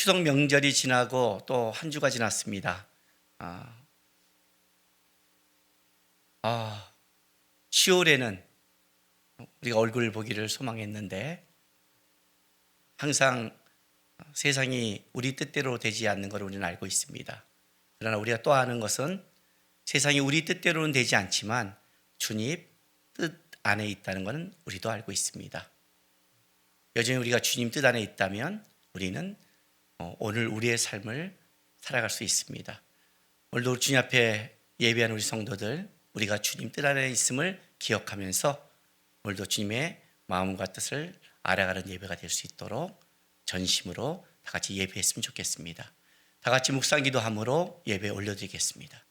추석 명절이 지나고 또 한 주가 지났습니다. 10월에는 우리가 얼굴 보기를 소망했는데 항상 세상이 우리 뜻대로 되지 않는 걸 우리는 알고 있습니다. 그러나 우리가 또 아는 것은 세상이 우리 뜻대로는 되지 않지만 주님 뜻 안에 있다는 것은 우리도 알고 있습니다. 여전히 우리가 주님 뜻 안에 있다면 우리는 오늘 우리의 삶을 살아갈 수 있습니다. 오늘도 주님 앞에 예배하는 우리 성도들, 우리가 주님 뜻 안에 있음을 기억하면서 오늘도 주님의 마음과 뜻을 알아가는 예배가 될 수 있도록 전심으로 다 같이 예배했으면 좋겠습니다. 다 같이 묵상 기도함으로 예배 올려드리겠습니다.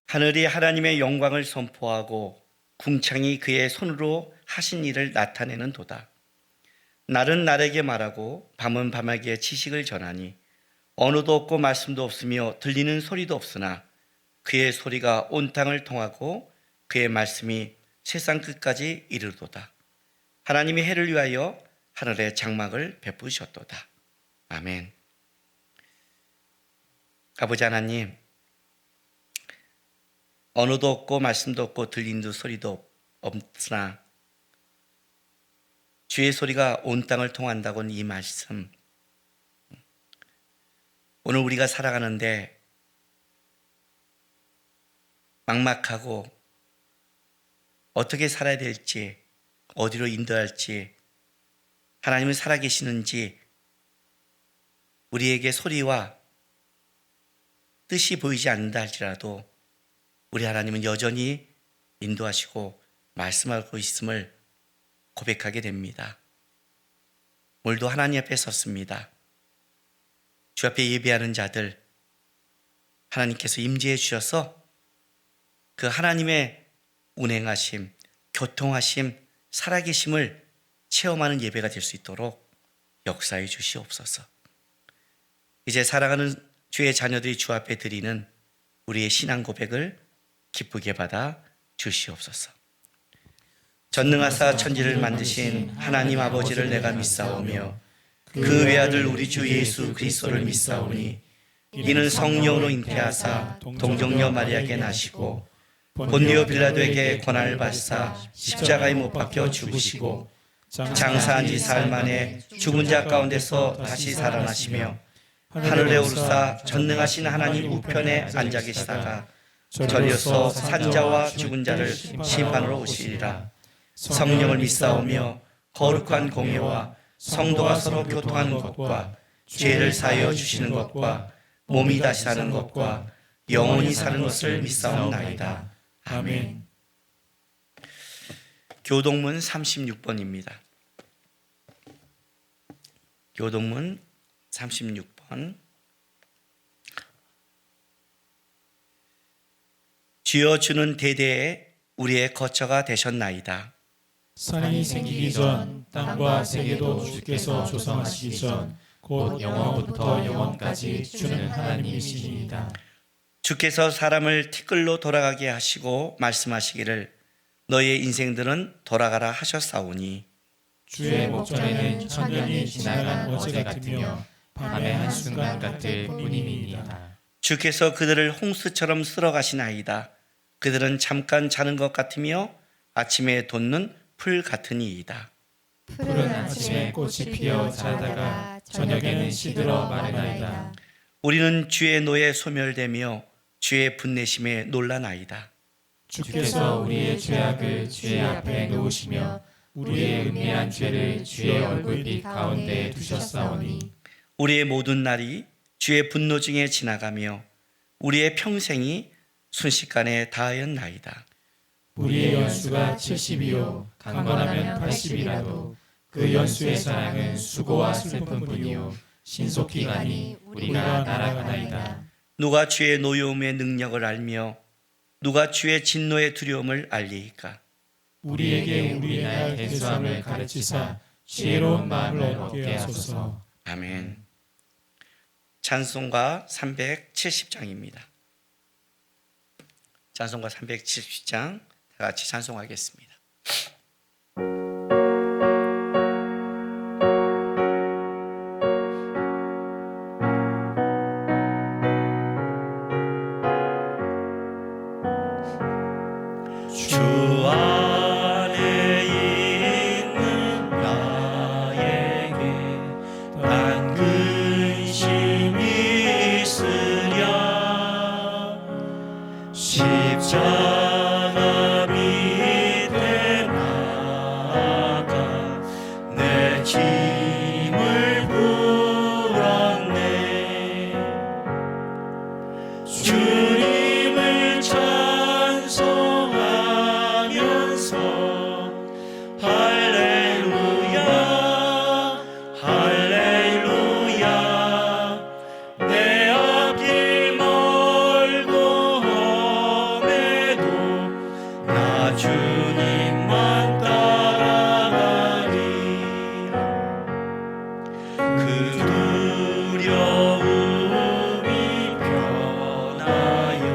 하늘이 하나님의 영광을 선포하고 궁창이 그의 손으로 하신 일을 나타내는 도다. 날은 날에게 말하고 밤은 밤에게 지식을 전하니 언어도 없고 말씀도 없으며 들리는 소리도 없으나 그의 소리가 온 땅을 통하고 그의 말씀이 세상 끝까지 이르도다. 하나님이 해를 위하여 하늘에 장막을 베푸셨도다. 아멘. 아버지 하나님, 언어도 없고 말씀도 없고 들리는 소리도 없으나 주의 소리가 온 땅을 통한다고는 이 말씀, 오늘 우리가 살아가는데 막막하고 어떻게 살아야 될지, 어디로 인도할지, 하나님은 살아계시는지 우리에게 소리와 뜻이 보이지 않는다 할지라도 우리 하나님은 여전히 인도하시고 말씀하고 있음을 고백하게 됩니다. 오늘도 하나님 앞에 섰습니다. 주 앞에 예배하는 자들, 하나님께서 임재해 주셔서 그 하나님의 운행하심, 교통하심, 살아계심을 체험하는 예배가 될 수 있도록 역사해 주시옵소서. 이제 사랑하는 주의 자녀들이 주 앞에 드리는 우리의 신앙 고백을 기쁘게 받아 주시옵소서. 전능하사 천지를 만드신 하나님 아버지를 내가 믿사오며 그 외아들 우리 주 예수 그리스도를 믿사오니 이는 성령으로 잉태하사 동정녀 마리아에게 나시고 본디오 빌라도에게 고난을 받으사 십자가에 못 박혀 죽으시고 장사한 지 사흘 만에 죽은 자 가운데서 다시 살아나시며 하늘에 오르사 전능하신 하나님 우편에 앉아 계시다가 저리로서 산자와 죽은 자를 심판으로 오시리라. 성령을 믿사오며 거룩한 공예와 성도가 서로 교통하는 것과 죄를 사하여 주시는 것과 몸이 다시 사는 것과 영원히 사는 것을 믿사옵나이다. 아멘. 교동문 36번입니다. 교동문 36번. 주여 주는 대대에 우리의 거처가 되셨나이다. 산이 생기기 전 땅과 세계도 주께서 조성하시기 전 곧 영원부터 영원까지 주는 하나님이시니이다. 주께서 사람을 티끌로 돌아가게 하시고 말씀하시기를 너희의 인생들은 돌아가라 하셨사오니 주의 목전에는 천년이 지나간 어제 같으며 밤의 한순간 같을 뿐임이니이다. 주께서 그들을 홍수처럼 쓸어가시나이다. 그들은 잠깐 자는 것 같으며 아침에 돋는 풀 같으니이다. 푸른 아침에 꽃이 피어 자라다가 저녁에는 시들어 마르나이다. 우리는 주의 노에 소멸되며 주의 분내심에 놀라나이다. 주께서 우리의 죄악을 주의 앞에 놓으시며 우리의 은밀한 죄를 주의 얼굴빛 가운데 두셨사오니 우리의 모든 날이 주의 분노 중에 지나가며 우리의 평생이 순식간에 다하였나이다. 우리의 연수가 70이요 강건하면 80이라도 그 연수의 사랑은 수고와 슬픔뿐이요 신속히 가니 우리가 날아가나이다. 누가 주의 노여움의 능력을 알며 누가 주의 진노의 두려움을 알리이까? 우리에게 우리 나의 대수함을 가르치사 지혜로운 마음을 얻게 하소서. 아멘. 찬송가 370장입니다. 찬송가 370장 다 같이 찬송하겠습니다. 주 안에 있는 나에게 난 근심이 있으랴 십자가 밑에 나아가 내 짐을 풀었네. 주님을 찬송하면서 할렐루야 할렐루야 내 앞길 멀고 험해도 나 주님만 따라가리라. 그 두려움이 변하여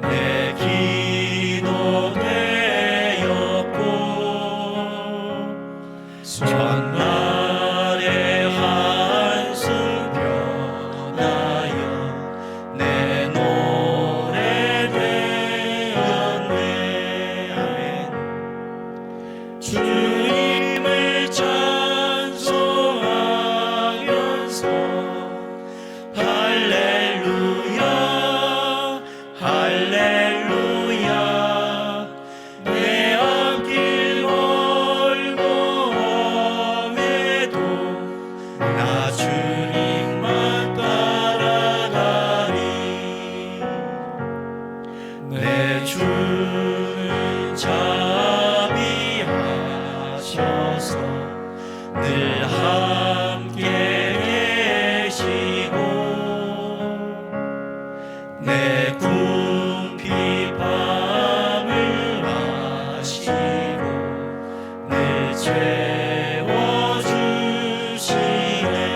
내 기도 되었고 전날의 한숨 변하여 내 노래 되었네. 아멘. 주님을 찬송하면서 할렐루야 할렐루야 내 앞길 멀고 험해도 나 주님만 따라가리. 내 주는 자비하셔서 늘 함께 계시고 내 궁핍함을 아시고 늘 채워주시네.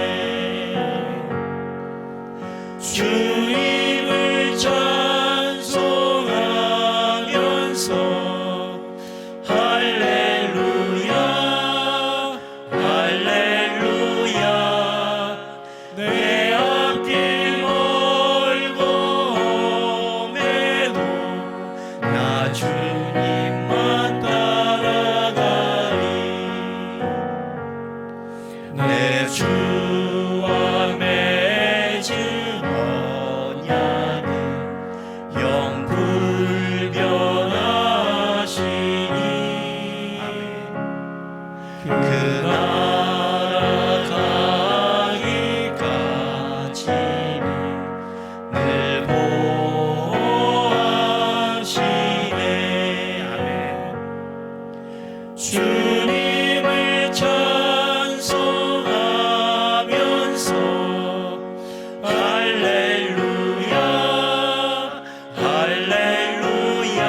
주님을 찬송하면서 할렐루야 할렐루야 내 앞길 멀고 험해도 나 주님만 따라가리. 내 주와 맺은 언약은 영불변하시니 그 나라 가기까지는 늘 보호하시네. 아멘. 주님을 찬송하면서 할렐루야 할렐루야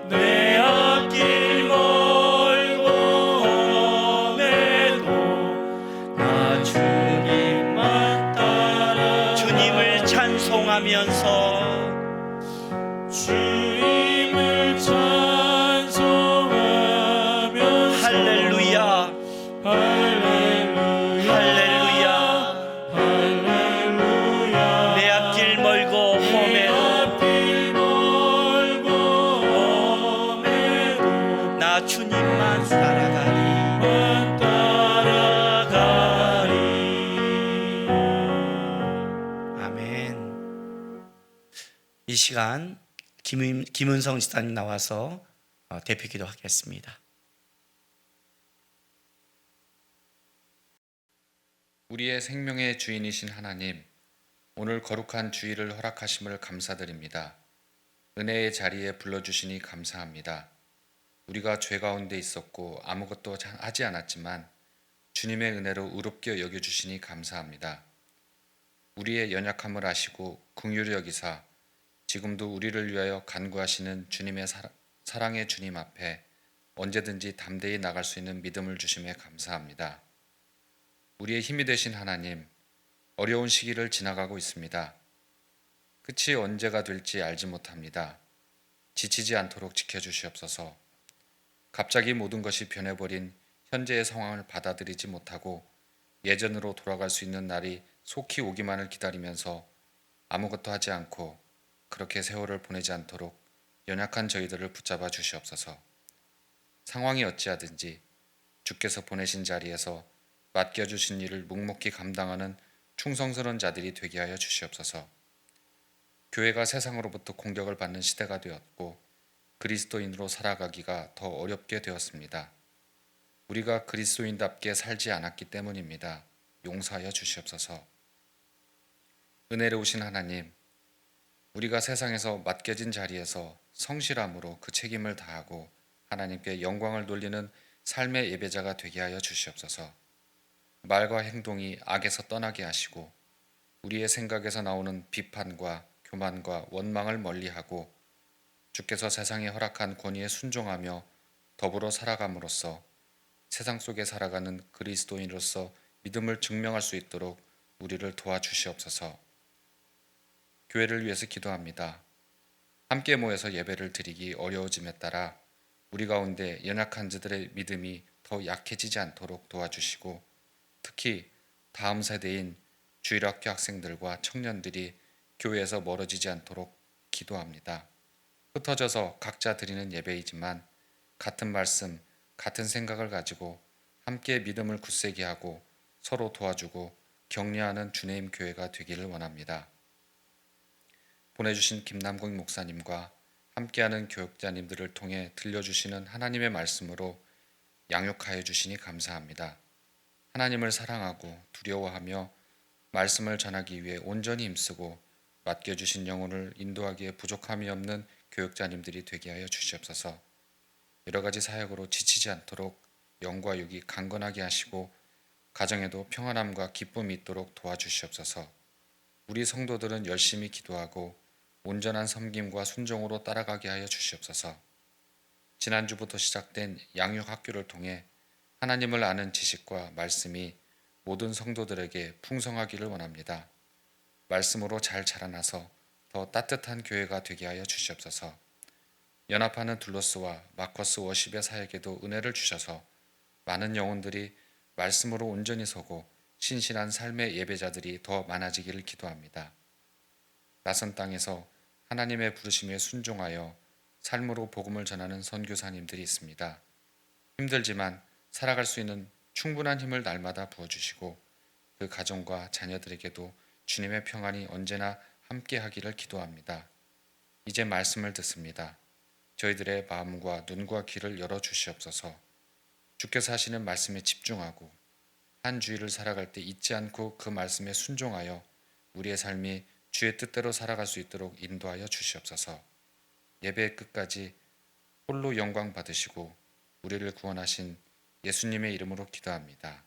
내 앞길 멀고 험해도 나 주님만 따라. 주님을 찬송하면서 주님을 찬송하면서 할렐루야 할렐루야 할렐루야 내 앞길 멀고 험해도 나 주님만 따라가리. 아멘. 이 시간 김은성 지사님 나와서 대표 기도하겠습니다. 우리의 생명의 주인이신 하나님, 오늘 거룩한 주일을 허락하심을 감사드립니다. 은혜의 자리에 불러주시니 감사합니다. 우리가 죄 가운데 있었고 아무것도 하지 않았지만 주님의 은혜로 의롭게 여겨주시니 감사합니다. 우리의 연약함을 아시고 긍휼히 여기사 지금도 우리를 위하여 간구하시는 주님의 사랑의 주님 앞에 언제든지 담대히 나갈 수 있는 믿음을 주심에 감사합니다. 우리의 힘이 되신 하나님, 어려운 시기를 지나가고 있습니다. 끝이 언제가 될지 알지 못합니다. 지치지 않도록 지켜주시옵소서. 갑자기 모든 것이 변해버린 현재의 상황을 받아들이지 못하고 예전으로 돌아갈 수 있는 날이 속히 오기만을 기다리면서 아무것도 하지 않고 그렇게 세월을 보내지 않도록 연약한 저희들을 붙잡아 주시옵소서. 상황이 어찌하든지 주께서 보내신 자리에서 맡겨주신 일을 묵묵히 감당하는 충성스러운 자들이 되게 하여 주시옵소서. 교회가 세상으로부터 공격을 받는 시대가 되었고 그리스도인으로 살아가기가 더 어렵게 되었습니다. 우리가 그리스도인답게 살지 않았기 때문입니다. 용서하여 주시옵소서. 은혜로우신 하나님, 우리가 세상에서 맡겨진 자리에서 성실함으로 그 책임을 다하고 하나님께 영광을 돌리는 삶의 예배자가 되게 하여 주시옵소서. 말과 행동이 악에서 떠나게 하시고 우리의 생각에서 나오는 비판과 교만과 원망을 멀리하고 주께서 세상에 허락한 권위에 순종하며 더불어 살아감으로써 세상 속에 살아가는 그리스도인으로서 믿음을 증명할 수 있도록 우리를 도와주시옵소서. 교회를 위해서 기도합니다. 함께 모여서 예배를 드리기 어려워짐에 따라 우리 가운데 연약한 자들의 믿음이 더 약해지지 않도록 도와주시고 특히 다음 세대인 주일학교 학생들과 청년들이 교회에서 멀어지지 않도록 기도합니다. 흩어져서 각자 드리는 예배이지만 같은 말씀, 같은 생각을 가지고 함께 믿음을 굳세게 하고 서로 도와주고 격려하는 주님 교회가 되기를 원합니다. 보내주신 김남국 목사님과 함께하는 교육자님들을 통해 들려주시는 하나님의 말씀으로 양육하여 주시니 감사합니다. 하나님을 사랑하고 두려워하며 말씀을 전하기 위해 온전히 힘쓰고 맡겨주신 영혼을 인도하기에 부족함이 없는 교육자님들이 되게 하여 주시옵소서. 여러 가지 사역으로 지치지 않도록 영과 육이 강건하게 하시고 가정에도 평안함과 기쁨이 있도록 도와주시옵소서. 우리 성도들은 열심히 기도하고 온전한 섬김과 순종으로 따라가게 하여 주시옵소서. 지난주부터 시작된 양육학교를 통해 하나님을 아는 지식과 말씀이 모든 성도들에게 풍성하기를 원합니다. 말씀으로 잘 자라나서 더 따뜻한 교회가 되게 하여 주시옵소서. 연합하는 둘로스와 마커스 워십의 사역에도 은혜를 주셔서 많은 영혼들이 말씀으로 온전히 서고 신실한 삶의 예배자들이 더 많아지기를 기도합니다. 낯선 땅에서 하나님의 부르심에 순종하여 삶으로 복음을 전하는 선교사님들이 있습니다. 힘들지만 살아갈 수 있는 충분한 힘을 날마다 부어주시고 그 가정과 자녀들에게도 주님의 평안이 언제나 함께 하기를 기도합니다. 이제 말씀을 듣습니다. 저희들의 마음과 눈과 귀를 열어주시옵소서. 주께서 하시는 말씀에 집중하고 한 주일을 살아갈 때 잊지 않고 그 말씀에 순종하여 우리의 삶이 주의 뜻대로 살아갈 수 있도록 인도하여 주시옵소서. 예배의 끝까지 홀로 영광 받으시고 우리를 구원하신 예수님의 이름으로 기도합니다.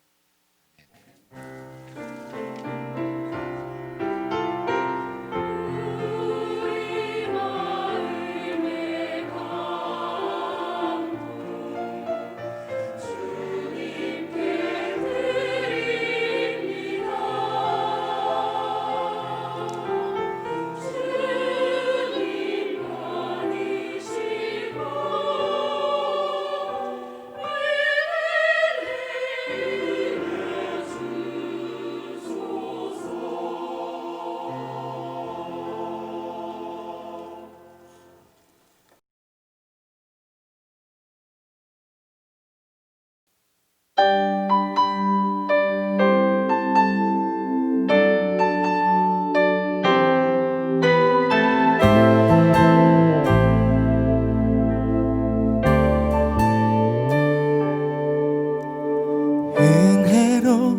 은혜로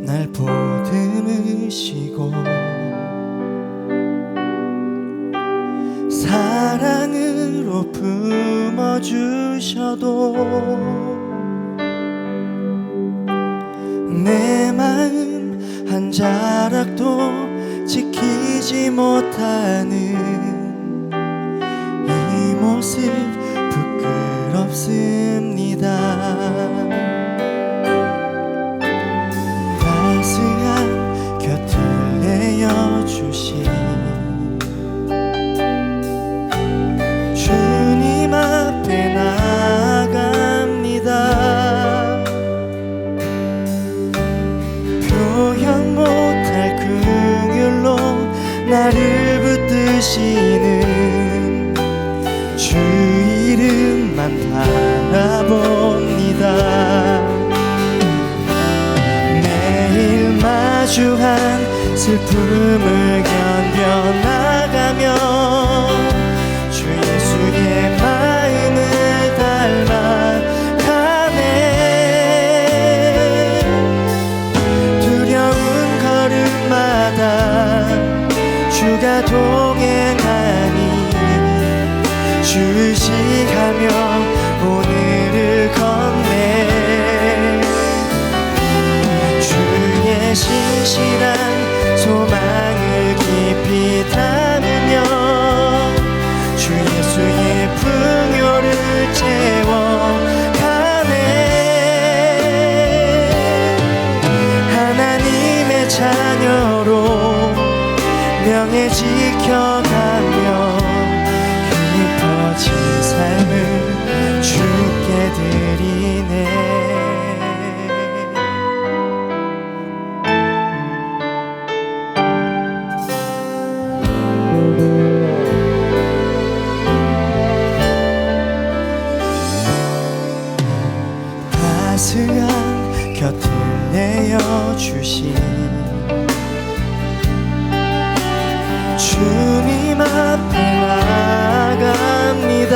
날 보내 않으시고 사랑으로 품어주셔도 내 마음 한 자락도 지키지 못하는 이 모습 부끄럽습니다. 따스한 곁을 내어주신 주님 앞에 나아갑니다. 표현 못할 긍휼로 나를 붙드시는 주 이름만 바라봅니다. 매일 마주한 슬픔을 견뎌나가며 주 예수의 마음을 닮아가네. 두려운 걸음마다 주가 동행하니 주시하며 오늘을 걷네. 주의 신실한 소망을 깊이 담으며 주 예수의 풍요를 채워가네. 하나님의 자녀로 명예 지켜가며 깊어진 삶을 주께 드리네. 따스한 곁을 내어주신 주님 앞에 나아갑니다.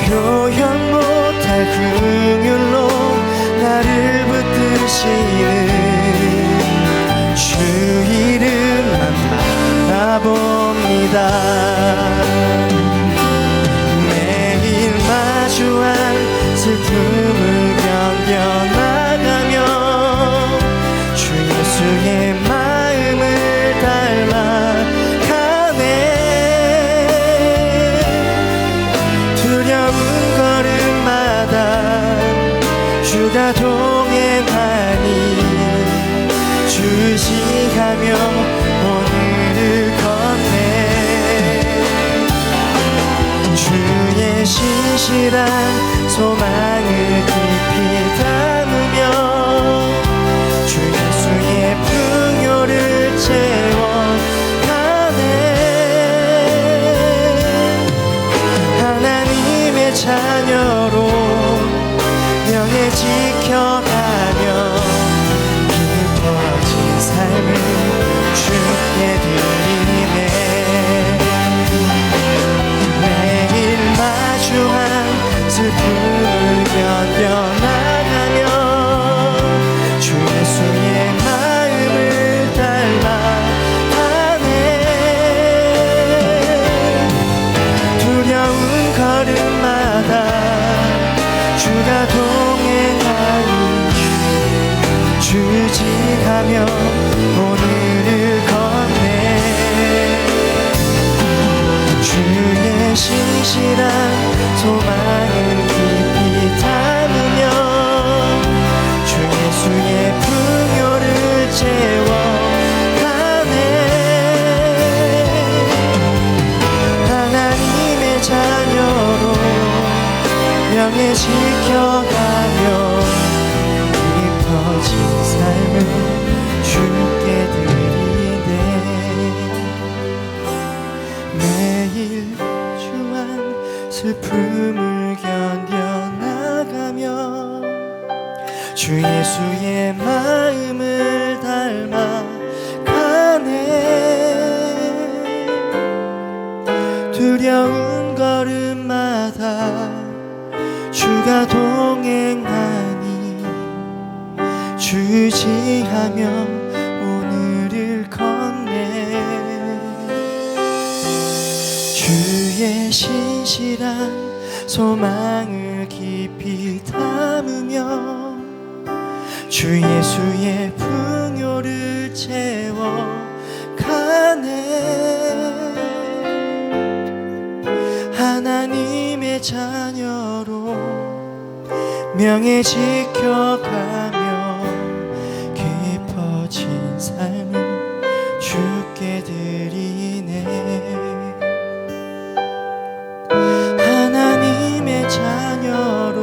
표현 못할 긍휼로 나를 붙드시는 주 이름만 바라봅니다. 매일 마주한 슬픔을 견뎌나가며 주 예수의 마음을 닮아가네. 두려운 걸음마다 주가 동행하니 주시하며 오늘을 걷네. 주의 신실한 소망을 깊이 담으며 주 예수의 풍요를 채워가네. 하나님의 자녀로 명예 지켜가며 깊어진 삶을 주께 드리네. 매일 마주한 슬픔을 견뎌나가며 주 예수의 마음을 닮아가네. 두려운 걸음마다 주가 동행하니 주지하며 오늘을 걷네. 주의 신실한 소망을 깊이 담으며 주 예수의 풍요를 채워가네. 하나님의 자녀로 명예 지켜가며 깊어진 삶을 주께 드리네. 매일 주한 슬픔을 견뎌나가며 주 예수의 마음을 닮아가네. 두려운 걸음마다 주가 동행하니 주지하며 오늘을 건네 주의 신실한 소망을 깊이 담으며 주 예수의 풍요를 채워가네 하나님의 자녀로 명예 지켜가며 깊어진 삶을 주께 드리네 하나님의 자녀로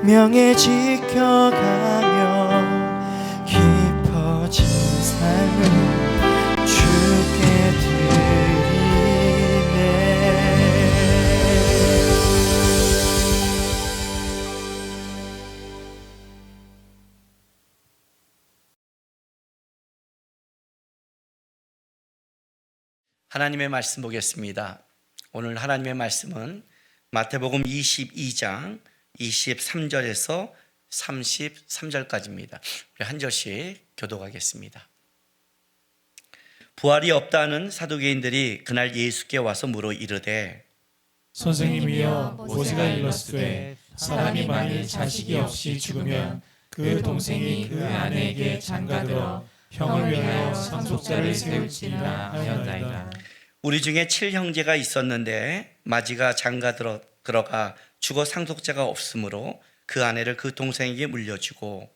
명예 지켜가며 깊어진 삶을 주께 드리네 하나님의 말씀 보겠습니다. 오늘 하나님의 말씀은 마태복음 22장 23절에서 33절까지입니다. 우리 한 절씩 교독하겠습니다. 부활이 없다는 사두개인들이 그날 예수께 와서 물어 이르되 선생님이여 모세가 일렀으되 사람이 만일 자식이 없이 죽으면 그 동생이 그 아내에게 장가들어 형을 위하여 상속자를 세울지니라 하였나이다. 우리 중에 7형제가 있었는데 마지가 장가 들어가 죽어 상속자가 없으므로 그 아내를 그 동생에게 물려주고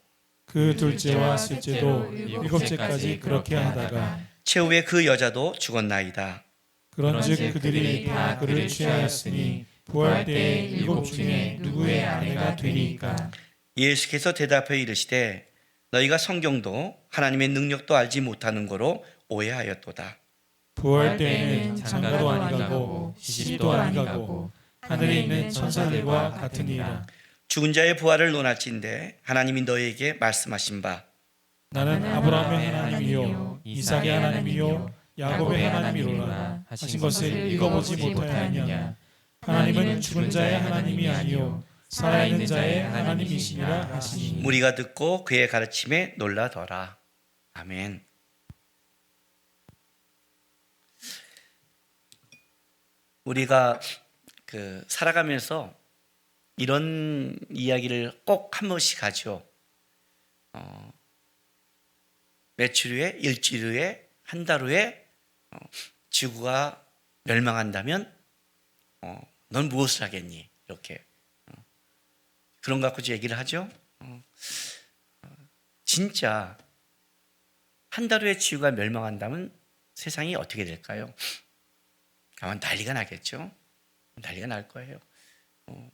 그 둘째와 셋째도 일곱째까지 그렇게 하다가 최후에 그 여자도 죽었나이다. 그런즉 그들이 다 그를 취하였으니 부활 때에 일곱 중에 누구의 아내가 되리이까? 예수께서 대답하여 이르시되 너희가 성경도 하나님의 능력도 알지 못하는 거로 오해하였도다. 부활 때에는 장가도 아니가고 시집도 아니가고 하늘에 있는 천사들과 같으니라. 죽은 자의 부활을 논할진대 하나님이 너희에게 말씀하신 바 나는 아브라함의 하나님이요 이삭의 하나님이요 야곱의 하나님이로라 하신 것을 읽어보지 못하였느냐? 하나님은 죽은 자의 하나님이 아니요 살아있는 자의 하나님이시니라 하시니 무리가 듣고 그의 가르침에 놀라더라. 아멘. 우리가 살아가면서 이런 이야기를 꼭 한 번씩 하죠. 며칠 후에, 일주일 후에, 한 달 후에 지구가 멸망한다면 넌 무엇을 하겠니? 이렇게 그런 거 갖고 얘기를 하죠. 진짜 한 달 후에 지구가 멸망한다면 세상이 어떻게 될까요? 아마 난리가 나겠죠. 난리가 날 거예요.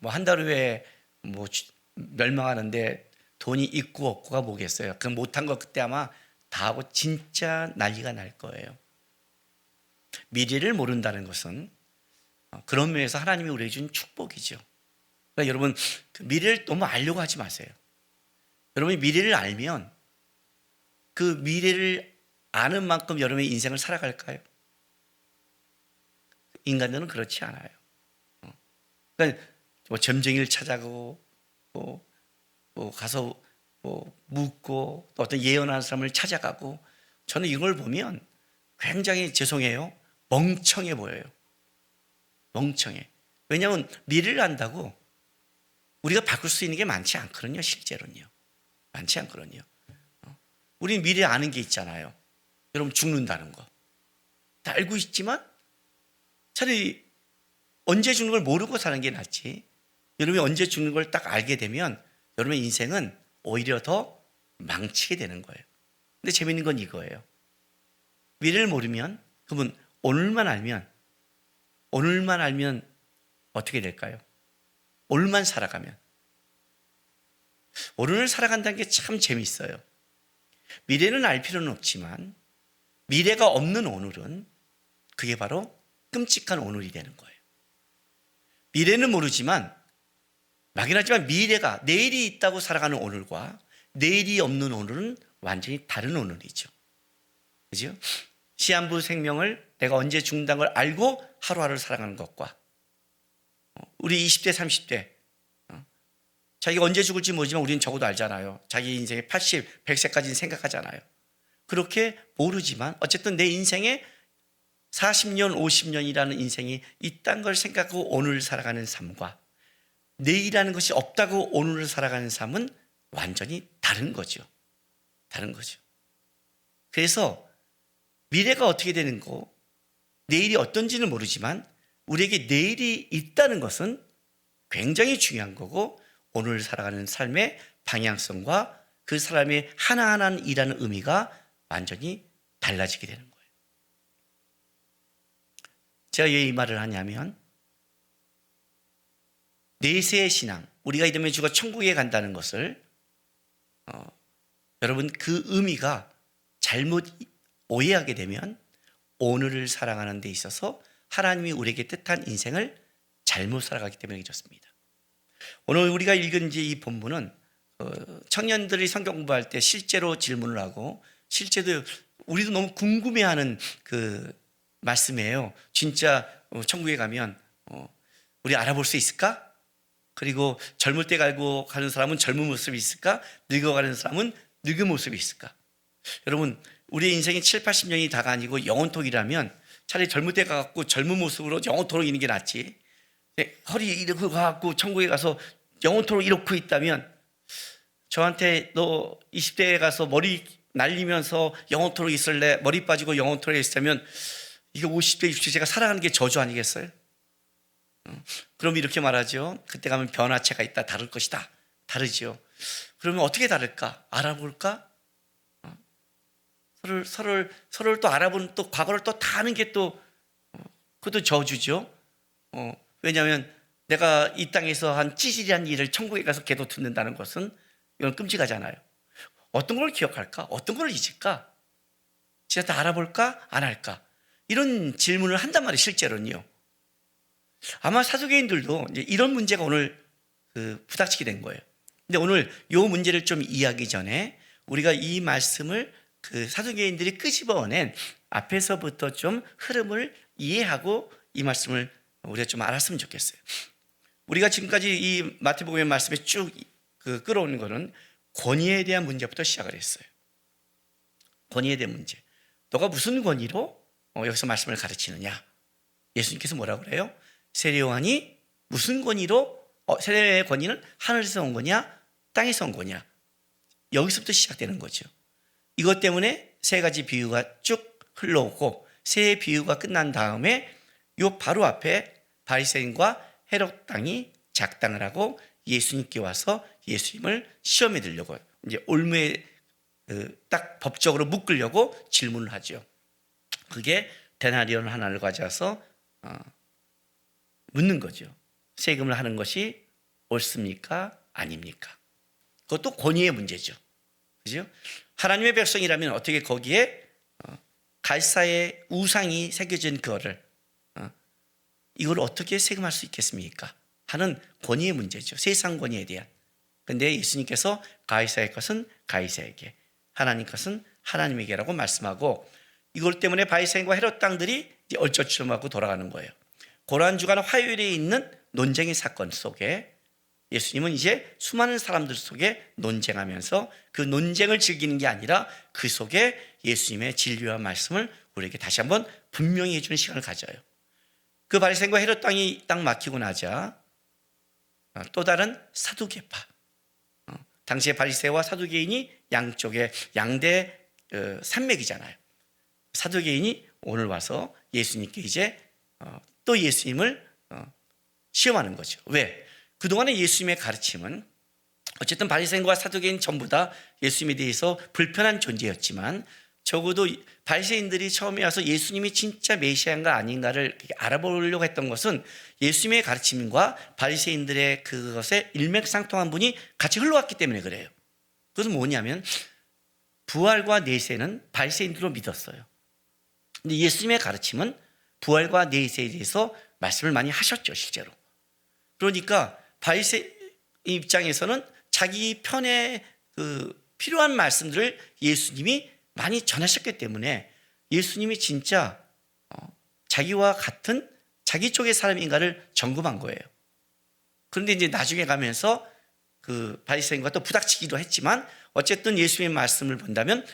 뭐 한 달 후에 뭐 멸망하는데 돈이 있고 없고가 뭐겠어요. 그 못한 거 그때 아마 다 하고 진짜 난리가 날 거예요. 미래를 모른다는 것은 그런 면에서 하나님이 우리에게 준 축복이죠. 그러니까 여러분 그 미래를 너무 알려고 하지 마세요. 여러분이 미래를 알면 그 미래를 아는 만큼 여러분의 인생을 살아갈까요? 인간들은 그렇지 않아요. 그러니까 뭐 점쟁이를 찾아가고 뭐 가서 뭐 묻고 또 어떤 예언하는 사람을 찾아가고 저는 이걸 보면 굉장히 죄송해요. 멍청해 보여요. 멍청해. 왜냐하면 미래를 안다고 우리가 바꿀 수 있는 게 많지 않거든요. 실제로는요. 많지 않거든요. 우리는 미래 아는 게 있잖아요. 여러분 죽는다는 거. 다 알고 있지만 차라리 언제 죽는 걸 모르고 사는 게 낫지. 여러분이 언제 죽는 걸 딱 알게 되면 여러분의 인생은 오히려 더 망치게 되는 거예요. 근데 재밌는 건 이거예요. 미래를 모르면 그러면 오늘만 알면 어떻게 될까요? 오늘만 살아가면 오늘을 살아간다는 게 참 재밌어요. 미래는 알 필요는 없지만 미래가 없는 오늘은 그게 바로 끔찍한 오늘이 되는 거예요. 미래는 모르지만 막연하지만 미래가 내일이 있다고 살아가는 오늘과 내일이 없는 오늘은 완전히 다른 오늘이죠. 그죠? 시한부 생명을 내가 언제 죽는다는 걸 알고 하루하루를 살아가는 것과 우리 20대 30대 자기가 언제 죽을지 모르지만 우리는 적어도 알잖아요. 자기 인생의 80, 100세까지는 생각하잖아요. 그렇게 모르지만 어쨌든 내 인생에 40년, 50년이라는 인생이 있다는 걸 생각하고 오늘을 살아가는 삶과 내일이라는 것이 없다고 오늘을 살아가는 삶은 완전히 다른 거죠. 다른 거죠. 그래서 미래가 어떻게 되는 거, 내일이 어떤지는 모르지만 우리에게 내일이 있다는 것은 굉장히 중요한 거고 오늘 살아가는 삶의 방향성과 그 사람의 하나하나 일하는 의미가 완전히 달라지게 되는 거예요. 제가 왜 이 말을 하냐면 내세의 신앙, 우리가 이러면 죽어 천국에 간다는 것을 여러분 그 의미가 잘못 오해하게 되면 오늘을 살아가는 데 있어서 하나님이 우리에게 뜻한 인생을 잘못 살아가기 때문에 그렇습니다. 오늘 우리가 읽은 이제 이 본문은 청년들이 성경 공부할 때 실제로 질문을 하고 실제로 우리도 너무 궁금해하는 그 말씀이에요. 진짜 천국에 가면 우리 알아볼 수 있을까? 그리고 젊을 때 갈고 가는 사람은 젊은 모습이 있을까? 늙어가는 사람은 늙은 모습이 있을까? 여러분 우리의 인생이 7, 80년이 다가 아니고 영원토기라면 차라리 젊을 때 가갖고 젊은 모습으로 영원토록 있는 게 낫지. 허리 이렇게 가갖고 천국에 가서 영원토록 이렇게 있다면 저한테 너 20대에 가서 머리 날리면서 영원토록 있을래? 머리 빠지고 영원토록 있으면 이게 50대, 60대 제가 살아가는 게 저주 아니겠어요? 그럼 이렇게 말하죠. 그때 가면 변화체가 있다. 다를 것이다. 다르죠. 그러면 어떻게 다를까? 알아볼까? 서로를 또 알아보는 또 과거를 또 다 아는 게 또 그것도 저주죠. 왜냐하면 내가 이 땅에서 한 찌질한 일을 천국에 가서 걔도 듣는다는 것은 이건 끔찍하잖아요. 어떤 걸 기억할까? 어떤 걸 잊을까? 진짜 다 알아볼까? 안 할까? 이런 질문을 한단 말이에요. 실제로는요. 아마 사두개인들도 이제 이런 문제가 오늘 부닥치게 된 거예요. 근데 오늘 이 문제를 좀 이해하기 전에 우리가 이 말씀을 그 사두개인들이 끄집어낸 앞에서부터 좀 흐름을 이해하고 이 말씀을 우리가 좀 알았으면 좋겠어요. 우리가 지금까지 이 마태복음의 말씀에 쭉 끌어오는 거는 권위에 대한 문제부터 시작을 했어요. 권위에 대한 문제. 너가 무슨 권위로 여기서 말씀을 가르치느냐? 예수님께서 뭐라고 그래요? 세례요한이 무슨 권위로 세례의 권위는 하늘에서 온 거냐? 땅에서 온 거냐? 여기서부터 시작되는 거죠. 이것 때문에 세 가지 비유가 쭉 흘러오고 세 비유가 끝난 다음에 요 바로 앞에 바리새인과 헤롯 당이 작당을 하고 예수님께 와서 예수님을 시험에 들려고 이제 올무에 딱 법적으로 묶으려고 질문을 하죠. 그게 데나리온 하나를 가져와서 묻는 거죠. 세금을 하는 것이 옳습니까? 아닙니까? 그것도 권위의 문제죠. 그죠? 하나님의 백성이라면 어떻게 거기에 갈사의 우상이 새겨진 그거를 이걸 어떻게 세금할 수 있겠습니까? 하는 권위의 문제죠. 세상 권위에 대한. 그런데 예수님께서 가이사의 것은 가이사에게, 하나님 것은 하나님에게라고 말씀하고 이걸 때문에 바리새인과 헤롯 당들이 얼쩌춤하고 돌아가는 거예요. 고난주간 화요일에 있는 논쟁의 사건 속에 예수님은 이제 수많은 사람들 속에 논쟁하면서 그 논쟁을 즐기는 게 아니라 그 속에 예수님의 진리와 말씀을 우리에게 다시 한번 분명히 해주는 시간을 가져요. 그 바리새인과 헤롯 땅이 딱 막히고 나자 또 다른 사두개파, 당시에 바리새와 사두개인이 양쪽에 양대 산맥이잖아요. 사두개인이 오늘 와서 예수님께 이제 또 예수님을 시험하는 거죠. 왜? 그동안의 예수님의 가르침은 어쨌든 바리새인과 사두개인 전부 다 예수님에 대해서 불편한 존재였지만 적어도 바리새인들이 처음에 와서 예수님이 진짜 메시아인가 아닌가를 알아보려고 했던 것은 예수님의 가르침과 바리새인들의 그것에 일맥상통한 분이 같이 흘러왔기 때문에 그래요. 그것은 뭐냐면 부활과 내세는 바리새인들로 믿었어요. 근데 예수님의 가르침은 부활과 내세에 대해서 말씀을 많이 하셨죠, 실제로. 그러니까 바리새인 입장에서는 자기 편에 필요한 말씀들을 예수님이 많이 전하셨기 때문에 예수님이 진짜 자기와 같은 자기 쪽의 사람인가를 점검한 거예요. 그런데 이제 나중에 가면서 그 바리새인과 또 부닥치기도 했지만 어쨌든 예수님의 말씀을 본다면,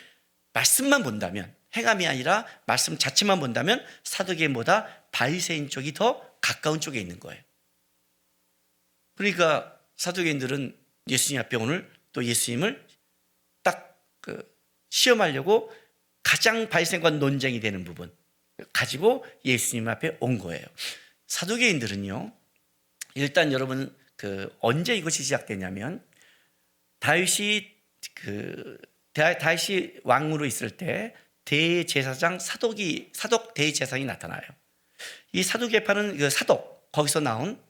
말씀만 본다면, 행함이 아니라 말씀 자체만 본다면 사두개인보다 바리새인 쪽이 더 가까운 쪽에 있는 거예요. 그러니까 사두개인들은 예수님 앞에 오늘 또 예수님을 딱 시험하려고 가장 바리새인과 논쟁이 되는 부분 가지고 예수님 앞에 온 거예요. 사두개인들은요, 일단 여러분 언제 이것이 시작되냐면 다윗이 다윗이 왕으로 있을 때 대제사장 사독 대제사장이 나타나요. 이 사두개파는 사독, 거기서 나온,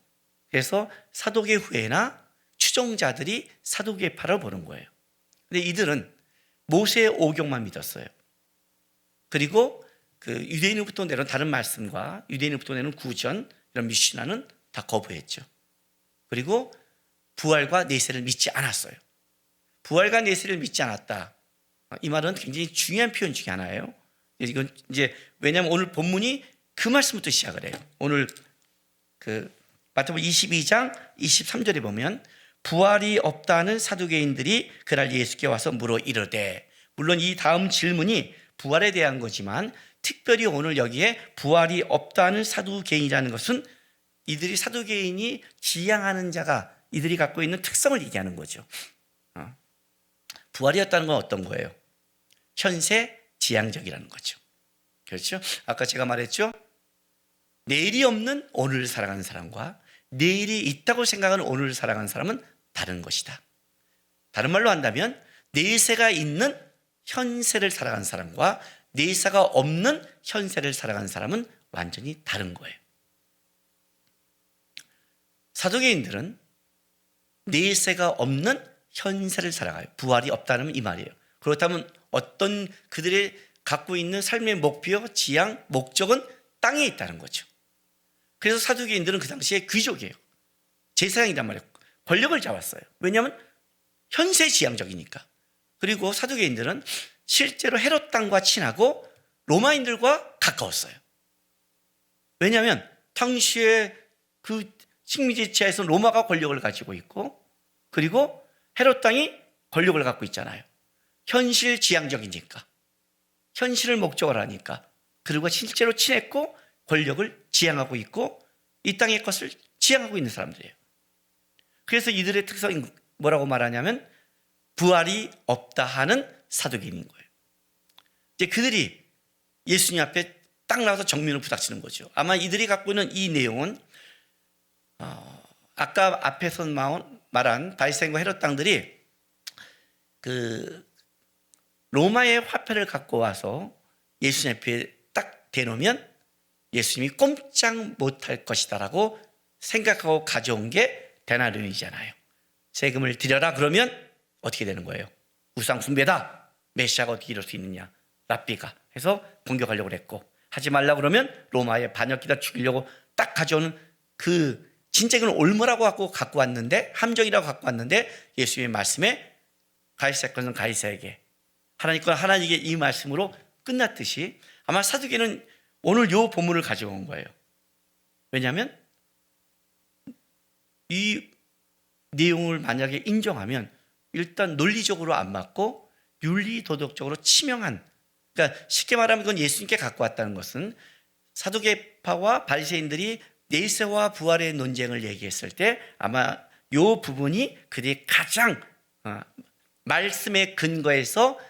그래서 사독의 후예나 추종자들이 사두개파를 보는 거예요. 근데 이들은 모세의 오경만 믿었어요. 그리고 유대인으로부터 내려온 다른 말씀과 유대인으로부터 내려온 구전, 이런 미신화는 다 거부했죠. 그리고 부활과 내세를 믿지 않았어요. 부활과 내세를 믿지 않았다, 이 말은 굉장히 중요한 표현 중에 하나예요. 이건 이제 왜냐하면 오늘 본문이 그 말씀부터 시작을 해요. 오늘 마태복음 22장 23절에 보면 부활이 없다는 사두개인들이 그날 예수께 와서 물어 이르되, 물론 이 다음 질문이 부활에 대한 거지만 특별히 오늘 여기에 부활이 없다는 사두개인이라는 것은 이들이 사두개인이 지향하는 자가 이들이 갖고 있는 특성을 얘기하는 거죠. 부활이 없다는 건 어떤 거예요? 현세 지향적이라는 거죠. 그렇죠? 아까 제가 말했죠? 내일이 없는 오늘을 살아가는 사람과 내일이 있다고 생각하는 오늘을 살아가는 사람은 다른 것이다. 다른 말로 한다면 내세가 있는 현세를 살아가는 사람과 내세가 없는 현세를 살아가는 사람은 완전히 다른 거예요. 사두개인들은 내세가 없는 현세를 살아가요. 부활이 없다는 이 말이에요. 그렇다면 어떤 그들의 갖고 있는 삶의 목표, 지향, 목적은 땅에 있다는 거죠. 그래서 사두개인들은 그 당시에 귀족이에요. 제사장이란 말이에요. 권력을 잡았어요. 왜냐하면 현세 지향적이니까. 그리고 사두개인들은 실제로 헤롯 땅과 친하고 로마인들과 가까웠어요. 왜냐하면 당시에 그 식민지 지하에서 로마가 권력을 가지고 있고, 그리고 헤롯 땅이 권력을 갖고 있잖아요. 현실 지향적이니까, 현실을 목적으로 하니까. 그리고 실제로 친했고 권력을 지향하고 있고 이 땅의 것을 지향하고 있는 사람들이에요. 그래서 이들의 특성이 뭐라고 말하냐면 부활이 없다 하는 사두개인인 거예요. 이제 그들이 예수님 앞에 딱 나와서 정면을 부닥치는 거죠. 아마 이들이 갖고 있는 이 내용은 아까 앞에서 말한 바리새인과 헤롯 땅들이 로마의 화폐를 갖고 와서 예수님 앞에 딱 대놓으면 예수님이 꼼짝 못할 것이다라고 생각하고 가져온 게 데나리온이잖아요. 세금을 드려라 그러면 어떻게 되는 거예요? 우상 숭배다. 메시아가 어떻게 이럴 수 있느냐. 랍비가 해서 공격하려고 그랬고, 하지 말라 그러면 로마의 반역기다 죽이려고 딱 가져오는 진짜 이건 올무라고 갖고 왔는데, 함정이라고 갖고 왔는데 예수님의 말씀에 가이사의 것은 가이사에게, 하나님 건 하나님에게, 이 말씀으로 끝났듯이 아마 사두개는 오늘 요 본문을 가져온 거예요. 왜냐하면 이 내용을 만약에 인정하면 일단 논리적으로 안 맞고 윤리도덕적으로 치명한, 그러니까 쉽게 말하면 그건 예수님께 갖고 왔다는 것은 사두개파와 바리새인들이 내세와 부활의 논쟁을 얘기했을 때 아마 요 부분이 그들이 가장 말씀의 근거에서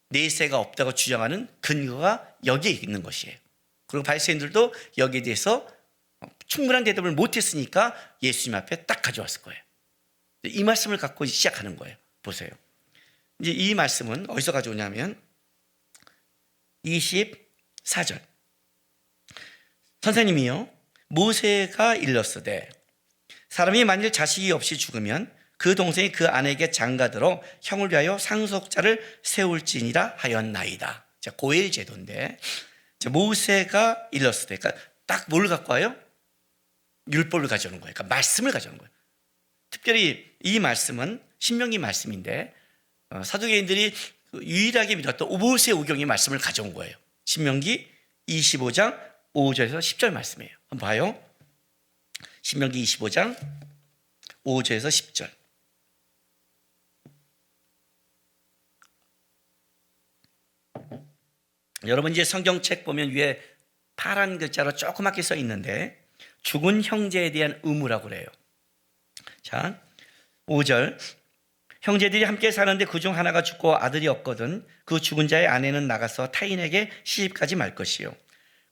내세가 없다고 주장하는 근거가 여기에 있는 것이에요. 그리고 바리새인들도 여기에 대해서 충분한 대답을 못했으니까 예수님 앞에 딱 가져왔을 거예요. 이 말씀을 갖고 시작하는 거예요. 보세요. 이제 이 말씀은 어디서 가져오냐면 24절. 선생님이요, 모세가 일렀으되 사람이 만일 자식이 없이 죽으면 그 동생이 그 아내에게 장가들어 형을 위하여 상속자를 세울지니라 하였나이다. 자, 고엘 제도인데 모세가 일렀으되, 그러니까 딱 뭘 갖고 와요? 율법을 가져오는 거예요. 그러니까 말씀을 가져오는 거예요. 특별히 이 말씀은 신명기 말씀인데 사두개인들이 유일하게 믿었던 모세 오경의 말씀을 가져온 거예요. 신명기 25장 5절에서 10절 말씀이에요. 한번 봐요. 신명기 25장 5절에서 10절. 여러분 이제 성경책 보면 위에 파란 글자로 조그맣게 써 있는데 죽은 형제에 대한 의무라고 그래요. 자, 5절. 형제들이 함께 사는데 그중 하나가 죽고 아들이 없거든 그 죽은 자의 아내는 나가서 타인에게 시집가지 말 것이요.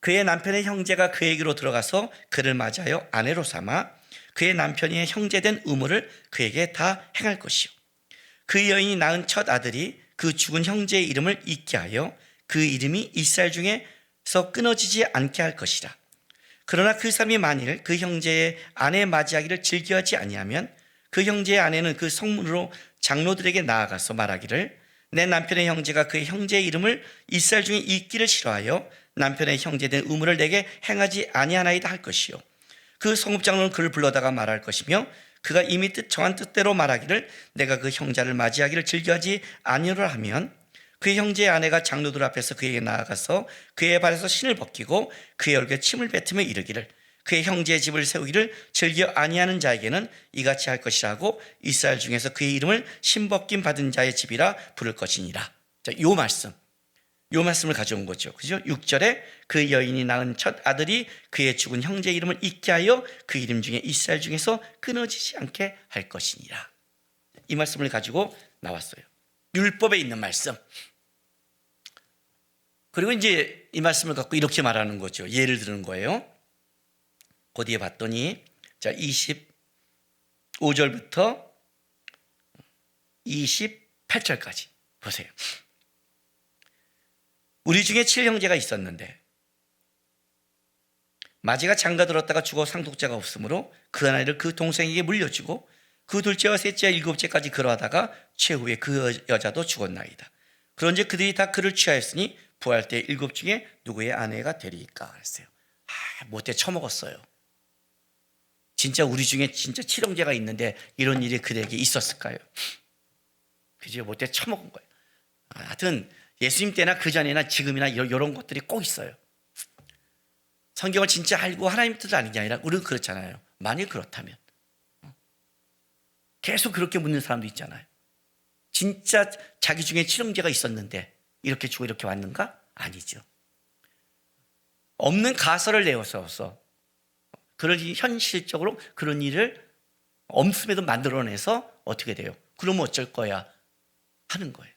그의 남편의 형제가 그에게로 들어가서 그를 맞이하여 아내로 삼아 그의 남편이 형제된 의무를 그에게 다 행할 것이요. 그 여인이 낳은 첫 아들이 그 죽은 형제의 이름을 잊게 하여 그 이름이 이스라엘 중에서 끊어지지 않게 할 것이라. 그러나 그 사람이 만일 그 형제의 아내 맞이하기를 즐겨하지 아니하면 그 형제의 아내는 그 성문으로 장로들에게 나아가서 말하기를 내 남편의 형제가 그의 형제의 이름을 이스라엘 중에 잊기를 싫어하여 남편의 형제된 의무를 내게 행하지 아니하나이다 할 것이요. 그 성읍장로는 그를 불러다가 말할 것이며 그가 이미 정한 뜻대로 말하기를 내가 그 형제를 맞이하기를 즐겨하지 아니하라 하면 그 형제의 아내가 장로들 앞에서 그에게 나아가서 그의 발에서 신을 벗기고 그의 얼굴에 침을 뱉으며 이르기를 그의 형제의 집을 세우기를 즐겨 아니하는 자에게는 이같이 할 것이라고 이스라엘 중에서 그의 이름을 신벗김 받은 자의 집이라 부를 것이니라. 자, 요 말씀을 가져온 거죠. 그죠? 6절에 그 여인이 낳은 첫 아들이 그의 죽은 형제의 이름을 잊게 하여 그 이름 중에 이스라엘 중에서 끊어지지 않게 할 것이니라. 이 말씀을 가지고 나왔어요. 율법에 있는 말씀. 그리고 이제 이 말씀을 갖고 이렇게 말하는 거죠. 예를 드는 거예요. 그 뒤에 봤더니 자 25절부터 28절까지 보세요. 우리 중에 7형제가 있었는데 마지가 장가들었다가 죽어 상속자가 없으므로 그 아내를 그 동생에게 물려주고 그 둘째와 셋째와 일곱째까지 그러하다가 최후에 그 여자도 죽었나이다. 그런즉 그들이 다 그를 취하였으니 부활 때 일곱 중에 누구의 아내가 되리까 그랬어요. 못돼 처먹었어요. 진짜 우리 중에 진짜 7형제가 있는데 이런 일이 그에게 있었을까요? 그죠? 못돼 처먹은 거예요. 하여튼 예수님 때나 그 전이나 지금이나 이런 것들이 꼭 있어요. 성경을 진짜 알고 하나님 뜻을 아는 게 아니라 우리는 그렇잖아요. 만일 그렇다면 계속 그렇게 묻는 사람도 있잖아요. 진짜 자기 중에 7형제가 있었는데 이렇게 죽고 이렇게 왔는가? 아니죠. 없는 가설을 내어서 그런 현실적으로 그런 일을 없음에도 만들어내서 어떻게 돼요? 그러면 어쩔 거야? 하는 거예요.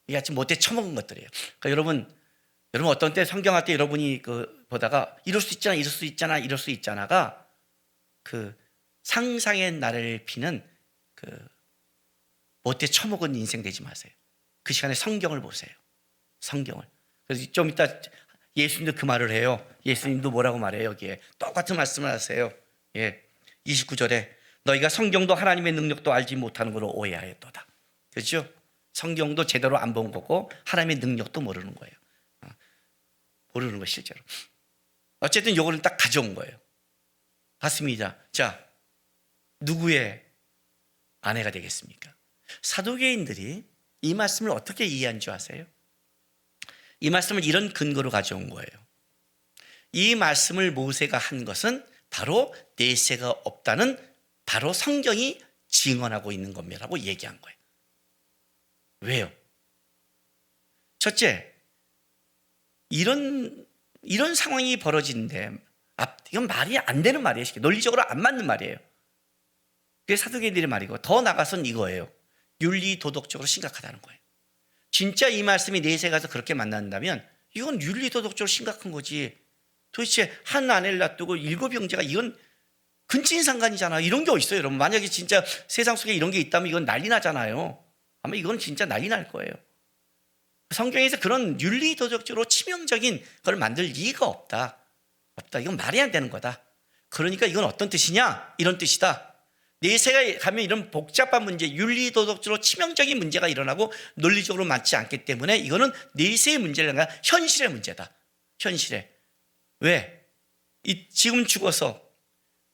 이게 아직 못돼 처먹은 것들이에요. 그러니까 여러분 어떤 때 성경할 때 여러분이 보다가 이럴 수 있잖아가 그 상상의 나를 피는 못돼 처먹은 인생 되지 마세요. 그 시간에 성경을 보세요. 성경을. 그래서 좀 이따 예수님도 그 말을 해요. 예수님도 뭐라고 말해요? 여기에 똑같은 말씀을 하세요. 29절에 너희가 성경도 하나님의 능력도 알지 못하는 걸로 오해하였도다. 그렇죠? 성경도 제대로 안 본 거고 하나님의 능력도 모르는 거예요. 모르는 거 실제로. 어쨌든 요거는 딱 가져온 거예요. 봤습니다. 자, 누구의 아내가 되겠습니까? 사두개인들이 이 말씀을 어떻게 이해한 줄 아세요? 이 말씀을 이런 근거로 가져온 거예요. 이 말씀을 모세가 한 것은 바로 내세가 없다는 바로 성경이 증언하고 있는 겁니다라고 얘기한 거예요. 왜요? 첫째, 이런 상황이 벌어지는데 이건 말이 안 되는 말이에요. 논리적으로 안 맞는 말이에요. 그게 사두개인들의 말이고 더 나가서는 이거예요. 윤리 도덕적으로 심각하다는 거예요. 진짜 이 말씀이 내세 가서 그렇게 만난다면 이건 윤리 도덕적으로 심각한 거지. 도대체 한 아내를 놔두고 7 형제가 이건 근친상간이잖아요. 이런 게 어딨어요, 여러분. 만약에 진짜 세상 속에 이런 게 있다면 이건 난리 나잖아요. 아마 이건 진짜 난리 날 거예요. 성경에서 그런 윤리 도덕적으로 치명적인 걸 만들 이유가 없다. 이건 말이 안 되는 거다. 그러니까 이건 어떤 뜻이냐? 이런 뜻이다. 내세가 가면 이런 복잡한 문제, 윤리 도덕적으로 치명적인 문제가 일어나고 논리적으로 맞지 않기 때문에 이거는 내세의 문제가 아니라 현실의 문제다. 현실에. 왜? 지금 죽어서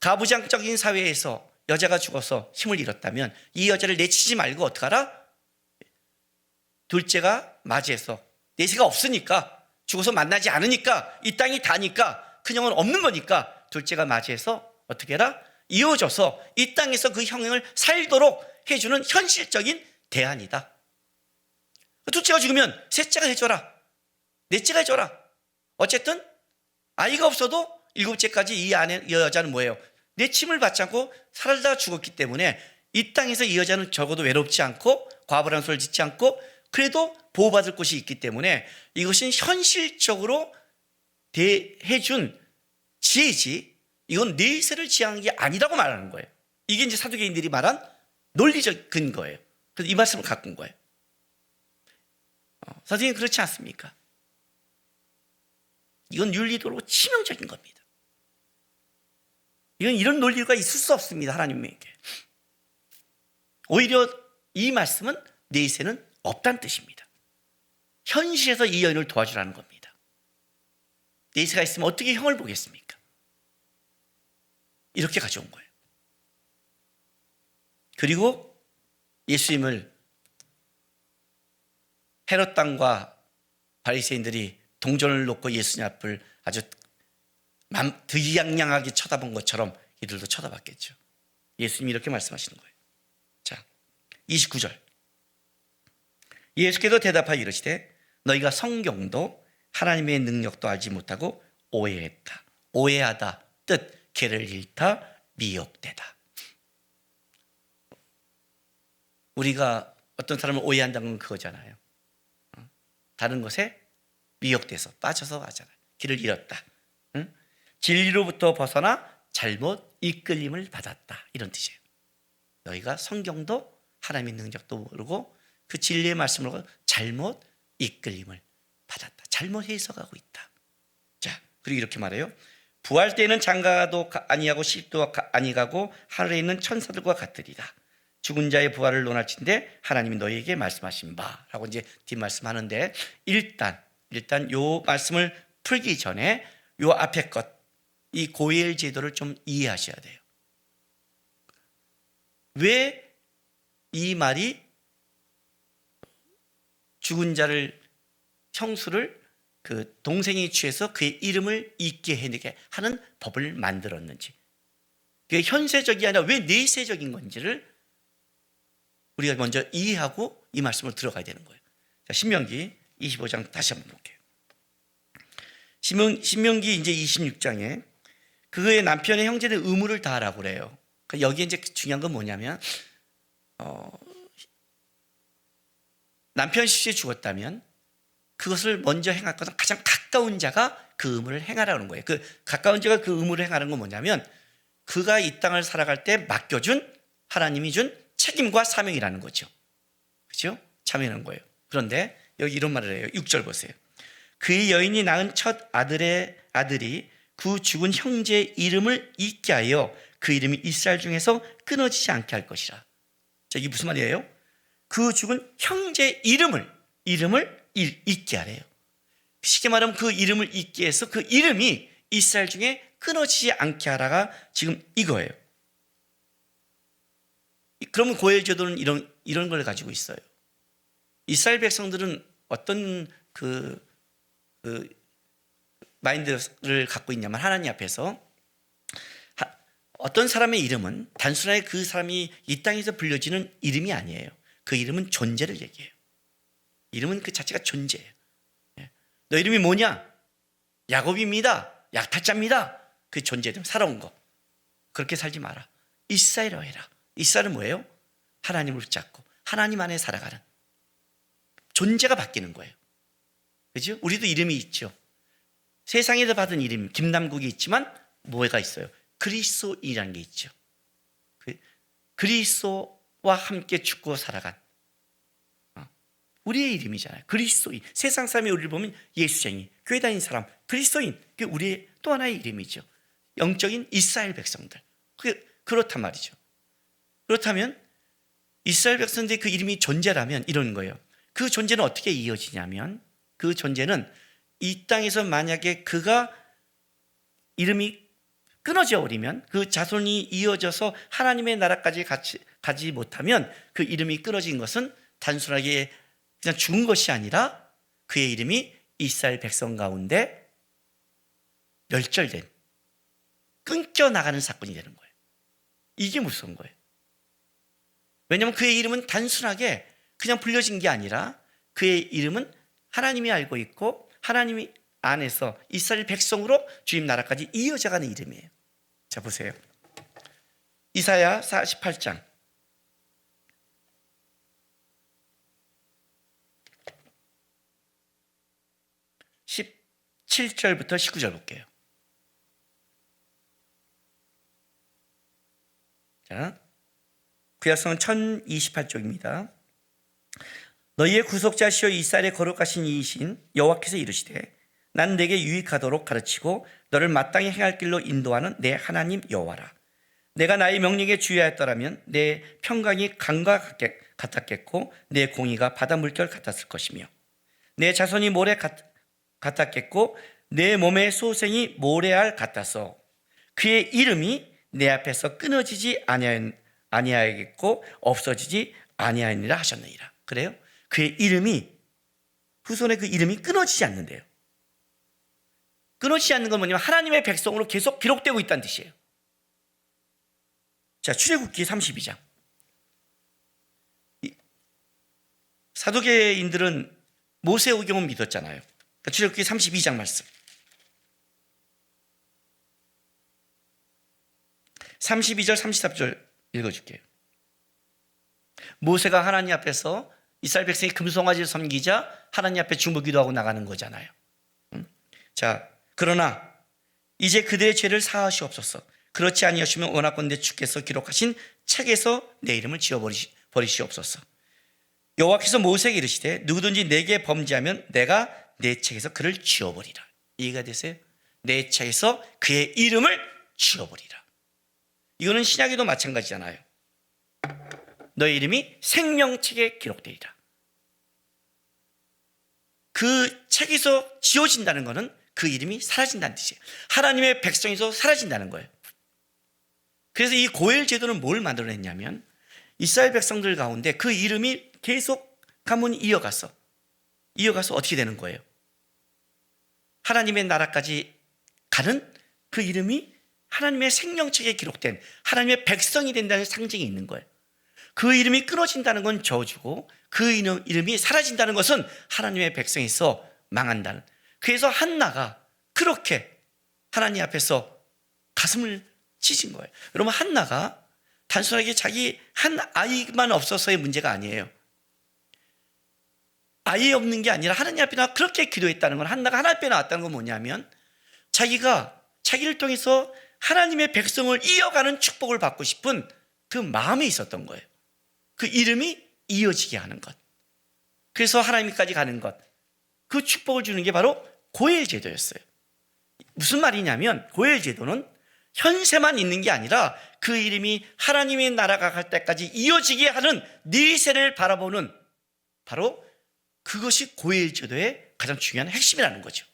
가부장적인 사회에서 여자가 죽어서 힘을 잃었다면 이 여자를 내치지 말고 어떡하라? 둘째가 맞이해서 내세가 없으니까 죽어서 만나지 않으니까 이 땅이 다니까 큰형은 없는 거니까 둘째가 맞이해서 어떻게 해라? 이어져서 이 땅에서 그 형을 살도록 해주는 현실적인 대안이다. 둘째가 죽으면 셋째가 해줘라. 넷째가 해줘라. 어쨌든 아이가 없어도 7째까지 이 여자는 뭐예요? 내침을 받지 않고 살다 죽었기 때문에 이 땅에서 이 여자는 적어도 외롭지 않고 과부란 소리를 짓지 않고 그래도 보호받을 곳이 있기 때문에 이것은 현실적으로 대해준 지혜지, 이건 내세를 지향한 게 아니라고 말하는 거예요. 이게 이제 사두개인들이 말한 논리적 근거예요. 그래서 이 말씀을 갖고 온 거예요. 선생님 그렇지 않습니까? 이건 윤리도로 치명적인 겁니다. 이건 이런 논리가 있을 수 없습니다. 하나님에게. 오히려 이 말씀은 내세는 없다는 뜻입니다. 현실에서 이 여인을 도와주라는 겁니다. 내세가 있으면 어떻게 형을 보겠습니까? 이렇게 가져온 거예요. 그리고 예수님을 헤롯 왕과 바리새인들이 동전을 놓고 예수님 앞을 아주 득양양하게 쳐다본 것처럼 이들도 쳐다봤겠죠. 예수님이 이렇게 말씀하시는 거예요. 자, 29절. 예수께서 대답하여 이르시되 너희가 성경도 하나님의 능력도 알지 못하고 오해했다. 오해하다 뜻 개를 잃다 미혹되다. 우리가 어떤 사람을 오해한다는 건 그거잖아요. 다른 것에 미혹돼서 빠져서 하잖아요. 길을 잃었다. 응? 진리로부터 벗어나 잘못 이끌림을 받았다. 이런 뜻이에요. 너희가 성경도 하나님의 능력도 모르고 그 진리의 말씀으로 잘못 이끌림을 받았다. 잘못 해석하고 있다. 자, 그리고 이렇게 말해요. 부활 때에는 장가도 아니하고 시집도 아니가고 하늘에 있는 천사들과 같으리라. 죽은 자의 부활을 논할진대 하나님이 너희에게 말씀하신 바라고 이제 뒷말씀하는데 일단 요 말씀을 풀기 전에 요 앞에 것, 이 고엘 제도를 좀 이해하셔야 돼요. 왜 이 말이 죽은 자를 형수를 그 동생이 취해서 그의 이름을 잊게 해내게 하는 법을 만들었는지, 그게 현세적이 아니라 왜 내세적인 건지를 우리가 먼저 이해하고 이 말씀을 들어가야 되는 거예요. 자, 신명기 25장 다시 한번 볼게요. 신명기 이제 26장에 그의 남편의 형제는 의무를 다하라고 그래요. 그러니까 여기에 이제 중요한 건 뭐냐면 남편 시주에 죽었다면 그것을 먼저 행할 것은 가장 가까운 자가 그 의무를 행하라는 거예요. 그 가까운 자가 그 의무를 행하는 건 뭐냐면 그가 이 땅을 살아갈 때 맡겨준 하나님이 준 책임과 사명이라는 거죠. 그렇죠? 참여하는 거예요. 그런데 여기 이런 말을 해요. 6절 보세요. 그의 여인이 낳은 첫 아들이 그 죽은 형제의 이름을 잊게 하여 그 이름이 이스라엘 중에서 끊어지지 않게 할 것이라. 자, 이게 무슨 말이에요? 그 죽은 형제의 이름을 잊게 하래요. 쉽게 말하면 그 이름을 잊게 해서 그 이름이 이스라엘 중에 끊어지지 않게 하라가 지금 이거예요. 그러면 고엘 제도는 이런 걸 가지고 있어요. 이스라엘 백성들은 어떤 그 마인드를 갖고 있냐면 하나님 앞에서 어떤 사람의 이름은 단순하게 그 사람이 이 땅에서 불려지는 이름이 아니에요. 그 이름은 존재를 얘기해요. 이름은 그 자체가 존재예요. 너 이름이 뭐냐? 야곱입니다. 약탈자입니다. 그 존재 좀 살아온 거. 그렇게 살지 마라. 이스라엘이라고 해라. 이스라엘은 뭐예요? 하나님을 붙잡고 하나님 안에 살아가는 존재가 바뀌는 거예요. 그죠? 우리도 이름이 있죠. 세상에서 받은 이름, 김남국이 있지만 뭐가 있어요? 그리스도인이라는 게 있죠. 그리스도와 함께 죽고 살아간 우리의 이름이잖아요. 그리스도인. 세상 사람이 우리를 보면 예수쟁이, 교회 다니는 사람, 그리스도인. 그게 우리의 또 하나의 이름이죠. 영적인 이스라엘 백성들. 그렇단 말이죠. 그렇다면 이스라엘 백성들의 그 이름이 존재라면 이런 거예요. 그 존재는 어떻게 이어지냐면 그 존재는 이 땅에서 만약에 그가 이름이 끊어져 버리면 그 자손이 이어져서 하나님의 나라까지 가지 못하면 그 이름이 끊어진 것은 단순하게 그냥 죽은 것이 아니라 그의 이름이 이스라엘 백성 가운데 멸절된, 끊겨 나가는 사건이 되는 거예요. 이게 무서운 거예요. 왜냐하면 그의 이름은 단순하게 그냥 불려진 게 아니라 그의 이름은 하나님이 알고 있고 하나님이 안에서 이스라엘 백성으로 주님 나라까지 이어져가는 이름이에요. 자, 보세요. 이사야 48장 17절부터 19절 볼게요. 자, 구약성은 1028쪽입니다. 너희의 구속자시오 이스라엘의 거룩하신 이이신 여호와께서 이르시되 난 내게 유익하도록 가르치고 너를 마땅히 행할 길로 인도하는 내 하나님 여호와라. 내가 나의 명령에 주의하였더라면 내 평강이 강과 같았겠고 내 공의가 바다 물결 같았을 것이며 내 자손이 모래 같았겠고 내 몸의 소생이 모래알 같아서 그의 이름이 내 앞에서 끊어지지 아니하겠고 없어지지 아니하니라 하셨느니라. 그래요? 그의 이름이, 후손의 그 이름이 끊어지지 않는데요. 끊어지지 않는 건 뭐냐면 하나님의 백성으로 계속 기록되고 있다는 뜻이에요. 자, 출애굽기 32장. 사도계인들은 모세 오경을 믿었잖아요. 그러니까 출애굽기 32장 말씀. 32절 33절 읽어줄게요. 모세가 하나님 앞에서 이스라엘 백성이 금송아지를 섬기자 하나님 앞에 중보기도하고 나가는 거잖아요. 자, 그러나 이제 그들의 죄를 사하시옵소서. 그렇지 아니하시면 원하건대 주께서 기록하신 책에서 내 이름을 지워버리시옵소서. 여호와께서 모세에게 이르시되 누구든지 내게 범죄하면 내가 내 책에서 그를 지워버리라. 이해가 되세요? 내 책에서 그의 이름을 지워버리라. 이거는 신약에도 마찬가지잖아요. 너의 이름이 생명책에 기록되리라. 그 책에서 지워진다는 것은 그 이름이 사라진다는 뜻이에요. 하나님의 백성에서 사라진다는 거예요. 그래서 이 고엘 제도는 뭘 만들어냈냐면 이스라엘 백성들 가운데 그 이름이 계속 가문이 이어가서 어떻게 되는 거예요? 하나님의 나라까지 가는 그 이름이 하나님의 생명책에 기록된 하나님의 백성이 된다는 상징이 있는 거예요. 그 이름이 끊어진다는 건 저주고 그 이름이 사라진다는 것은 하나님의 백성에서 망한다는. 그래서 한나가 그렇게 하나님 앞에서 가슴을 찢은 거예요. 여러분, 한나가 단순하게 자기 한 아이만 없어서의 문제가 아니에요. 아이 없는 게 아니라 하나님 앞에 나와 그렇게 기도했다는 건, 한나가 하나님 앞에 나왔다는 건 뭐냐면 자기가 자기를 통해서 하나님의 백성을 이어가는 축복을 받고 싶은 그 마음이 있었던 거예요. 그 이름이 이어지게 하는 것. 그래서 하나님까지 가는 것. 그 축복을 주는 게 바로 고엘 제도였어요. 무슨 말이냐면 고엘 제도는 현세만 있는 게 아니라 그 이름이 하나님의 나라가 갈 때까지 이어지게 하는 네 세를 바라보는 바로 그것이 고엘 제도의 가장 중요한 핵심이라는 거죠.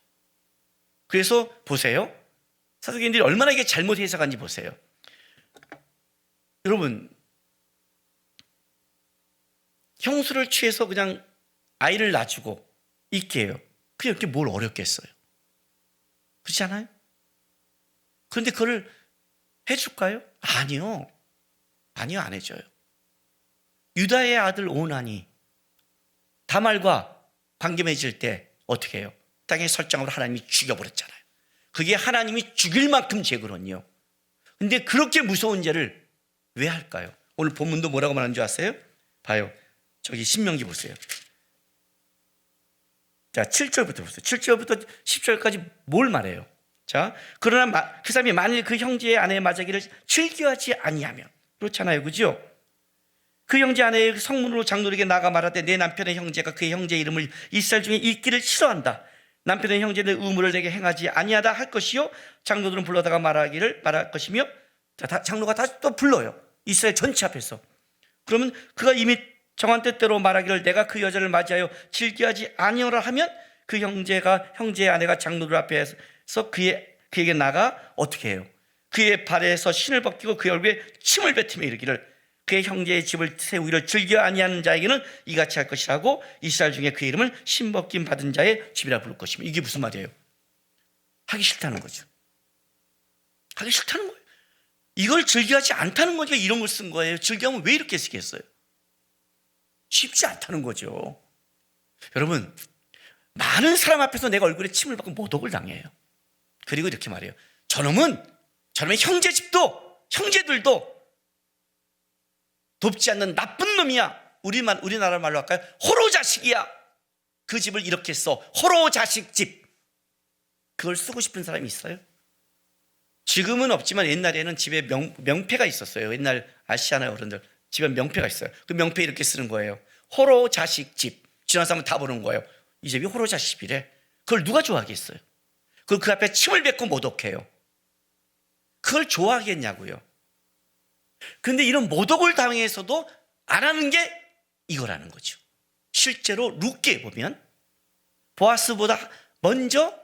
그래서 보세요. 사도계인들이 얼마나 이게 잘못 해석한지 보세요. 여러분, 형수를 취해서 그냥 아이를 낳아주고 있게 해요. 그게 이렇게 뭘 어렵겠어요? 그렇지 않아요? 그런데 그걸 해줄까요? 아니요. 아니요, 안 해줘요. 유다의 아들 오난이 다말과 관계 맺을 때 어떻게 해요? 땅의 설정으로 하나님이 죽여버렸잖아요. 그게 하나님이 죽일 만큼 죄거든요. 근데 그렇게 무서운 죄를 왜 할까요? 오늘 본문도 뭐라고 말하는 줄 아세요? 봐요. 저기 신명기 보세요. 자, 7절부터 보세요. 7절부터 10절까지 뭘 말해요? 자, 그러나 그 사람이 만일 그 형제의 아내의 마자기를 즐겨하지 아니하면, 그렇잖아요, 그죠? 그 형제 아내의 성문으로 장로에게 나가 말하되 내 남편의 형제가 그의 형제의 이름을 이스라엘 중에 읽기를 싫어한다. 남편의 형제의 의무를 내게 행하지 아니하다 할 것이요. 장로들은 불러다가 말할 것이며, 자, 장로가 다시 또 불러요. 이스라엘 전체 앞에서. 그러면 그가 이미 정한 뜻대로 말하기를 내가 그 여자를 맞이하여 즐겨하지 아니하라 하면 그 형제의 아내가 장로들 앞에서 그에게 나가 어떻게 해요? 그의 발에서 신을 벗기고 그의 얼굴에 침을 뱉으며 이르기를 그의 형제의 집을 세우기를 즐겨 아니하는 자에게는 이같이 할 것이라고 이스라엘 중에 그의 이름을 신벗김 받은 자의 집이라 부를 것이며. 이게 무슨 말이에요? 하기 싫다는 거죠. 하기 싫다는 거예요. 이걸 즐겨하지 않다는 거니까 이런 걸 쓴 거예요. 즐겨하면 왜 이렇게 쓰겠어요? 쉽지 않다는 거죠. 여러분, 많은 사람 앞에서 내가 얼굴에 침을 받고 모독을 당해요. 그리고 이렇게 말해요. 저놈의 형제 집도, 형제들도 돕지 않는 나쁜 놈이야. 우리나라 말로 할까요? 호로 자식이야. 그 집을 이렇게 써. 호로 자식 집. 그걸 쓰고 싶은 사람이 있어요? 지금은 없지만 옛날에는 집에 명패가 있었어요. 옛날 아시아나 어른들 집에 명패가 있어요. 그 명패 이렇게 쓰는 거예요. 호로 자식 집. 지나가는 사람은 다 보는 거예요. 이 집이 호로 자식 집이래. 그걸 누가 좋아하겠어요? 그걸 그 앞에 침을 뱉고 모독해요. 그걸 좋아하겠냐고요. 그런데 이런 모독을 당해서도 안 하는 게 이거라는 거죠. 실제로 룻기에 보면 보아스보다 먼저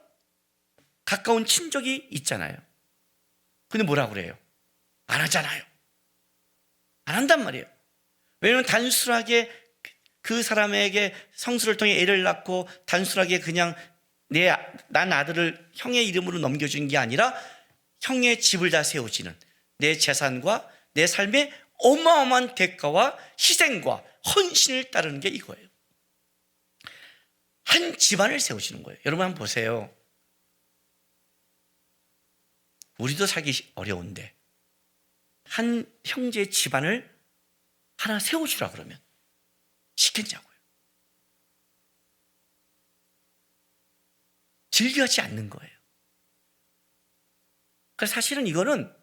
가까운 친족이 있잖아요. 근데 뭐라고 그래요? 안 하잖아요. 안 한단 말이에요. 왜냐하면 단순하게 그 사람에게 성수를 통해 애를 낳고 단순하게 그냥 난 아들을 형의 이름으로 넘겨준 게 아니라 형의 집을 다 세워지는 내 재산과 내 삶의 어마어마한 대가와 희생과 헌신을 따르는 게 이거예요. 한 집안을 세우시는 거예요. 여러분 한번 보세요. 우리도 살기 어려운데 한 형제의 집안을 하나 세워주라 그러면 시켰냐고요. 즐겨하지 않는 거예요. 그래서 사실은 이거는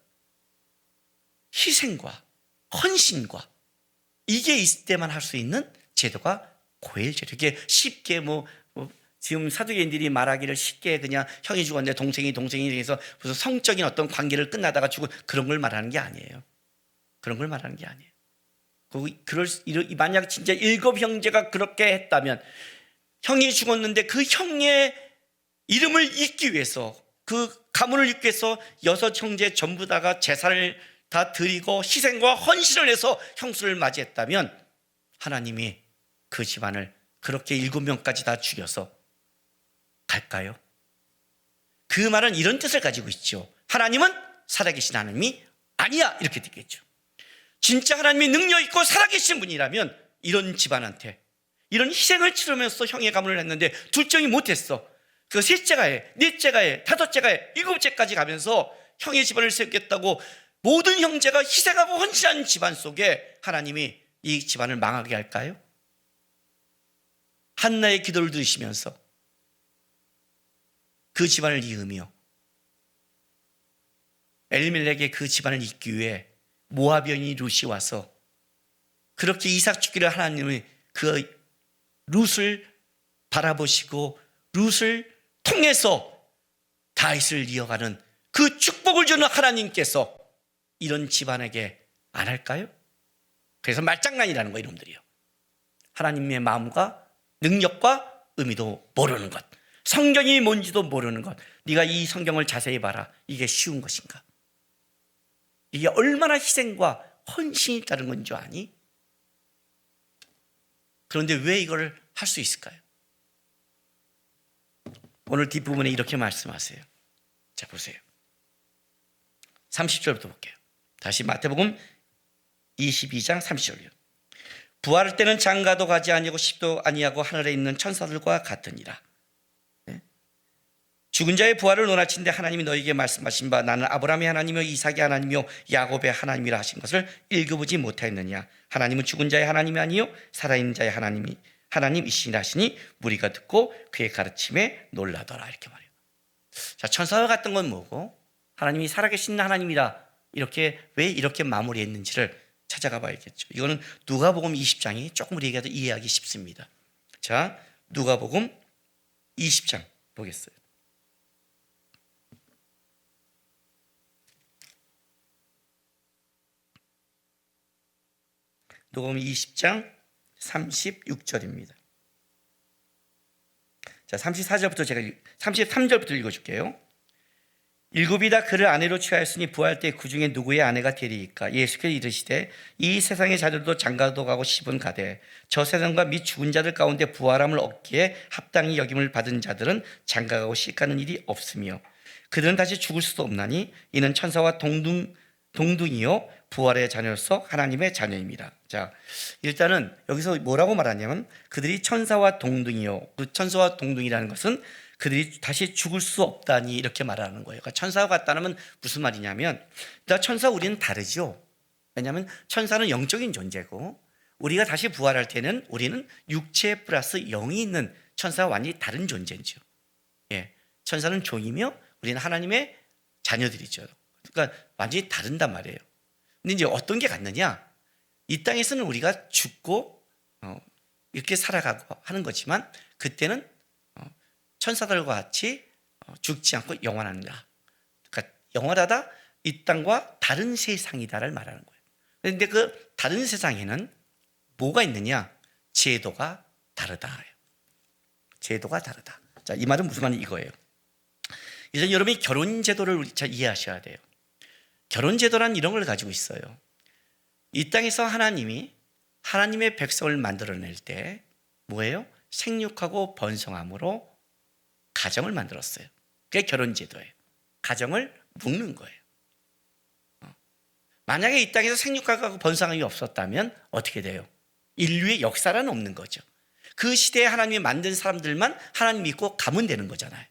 희생과 헌신과 이게 있을 때만 할 수 있는 제도가 고엘제도. 이게 쉽게 지금 사두개인들이 말하기를 쉽게 그냥 형이 죽었는데 동생이 해서 무슨 성적인 어떤 관계를 끝나다가 죽은 그런 걸 말하는 게 아니에요. 그런 걸 말하는 게 아니에요. 만약 진짜 7 형제가 그렇게 했다면 형이 죽었는데 그 형의 이름을 잊기 위해서 그 가문을 잊기 위해서 6 형제 전부 다가 재산을 다 드리고 희생과 헌신을 해서 형수를 맞이했다면 하나님이 그 집안을 그렇게 7명까지 다 죽여서 갈까요? 그 말은 이런 뜻을 가지고 있죠. 하나님은 살아계신 하나님이 아니야 이렇게 듣겠죠. 진짜 하나님이 능력 있고 살아계신 분이라면 이런 집안한테 이런 희생을 치르면서 형의 가문을 했는데 둘째이 못했어. 그 셋째가 해, 넷째가 해, 다섯째가 해, 7째까지 가면서 형의 집안을 세우겠다고 모든 형제가 희생하고 헌신한 집안 속에 하나님이 이 집안을 망하게 할까요? 한나의 기도를 들으시면서 그 집안을 이으며 엘리멜렉의 그 집안을 잇기 위해 모압 여인이 룻이 와서 그렇게 이삭 죽기를 하나님의 그 룻을 바라보시고 룻을 통해서 다윗을 이어가는 그 축복을 주는 하나님께서 이런 집안에게 안 할까요? 그래서 말장난이라는 거예요, 이놈들이요. 하나님의 마음과 능력과 의미도 모르는 것, 성경이 뭔지도 모르는 것. 네가 이 성경을 자세히 봐라. 이게 쉬운 것인가? 이게 얼마나 희생과 헌신이 따른 건 줄 아니? 그런데 왜 이걸 할 수 있을까요? 오늘 뒷부분에 이렇게 말씀하세요. 자, 보세요. 30절부터 볼게요. 다시 마태복음 22장 30절이요. 부활할 때는 장가도 가지 아니하고 십도 아니하고 하늘에 있는 천사들과 같으니라. 죽은 자의 부활을 논하신데 하나님이 너에게 말씀하신 바 나는 아브라함의 하나님이요 이삭의 하나님이요 야곱의 하나님이라 하신 것을 읽어보지 못하였느냐. 하나님은 죽은 자의 하나님이 아니요 살아있는 자의 하나님이시니라 하시니 무리가 듣고 그의 가르침에 놀라더라. 이렇게 말해요. 자, 천사와 같은 건 뭐고 하나님이 살아계신 하나님이라 이렇게 왜 이렇게 마무리했는지를 찾아가 봐야겠죠. 이거는 누가복음 20장이 조금 우리에게 이해하기 쉽습니다. 자, 누가복음 20장 보겠어요. 누가복음 20장 36절입니다. 자, 33절부터 읽어줄게요. 7이 다 그를 아내로 취하였으니 부활 때 그 중에 누구의 아내가 되리이까? 예수께서 이르시되 이 세상의 자들도 장가도 가고 십은 가되 저 세상과 및 죽은 자들 가운데 부활함을 얻기에 합당히 여김을 받은 자들은 장가가고 시가는 일이 없으며 그들은 다시 죽을 수도 없나니 이는 천사와 동등이요 부활의 자녀로서 하나님의 자녀입니다. 자, 일단은 여기서 뭐라고 말하냐면 그들이 천사와 동등이요. 그 천사와 동등이라는 것은 그들이 다시 죽을 수 없다니 이렇게 말하는 거예요. 그러니까 천사와 같다는 무슨 말이냐면 일단 천사 우리는 다르죠. 왜냐하면 천사는 영적인 존재고 우리가 다시 부활할 때는 우리는 육체 플러스 영이 있는 천사와 완전히 다른 존재죠. 예, 천사는 종이며 우리는 하나님의 자녀들이죠. 그러니까 완전히 다른단 말이에요. 근데 이제 어떤 게 같느냐? 이 땅에서는 우리가 죽고 이렇게 살아가고 하는 거지만 그때는 천사들과 같이 죽지 않고 영원한다. 그러니까 영원하다, 이 땅과 다른 세상이다를 말하는 거예요. 그런데 그 다른 세상에는 뭐가 있느냐? 제도가 다르다. 제도가 다르다. 자, 이 말은 무슨 말이 이거예요. 이제 여러분이 결혼 제도를 잘 이해하셔야 돼요. 결혼 제도란 이런 걸 가지고 있어요. 이 땅에서 하나님이 하나님의 백성을 만들어낼 때 뭐예요? 생육하고 번성함으로 가정을 만들었어요. 그게 결혼 제도예요. 가정을 묶는 거예요. 만약에 이 땅에서 생육하고 번성함이 없었다면 어떻게 돼요? 인류의 역사는 없는 거죠. 그 시대에 하나님이 만든 사람들만 하나님 믿고 가면 되는 거잖아요.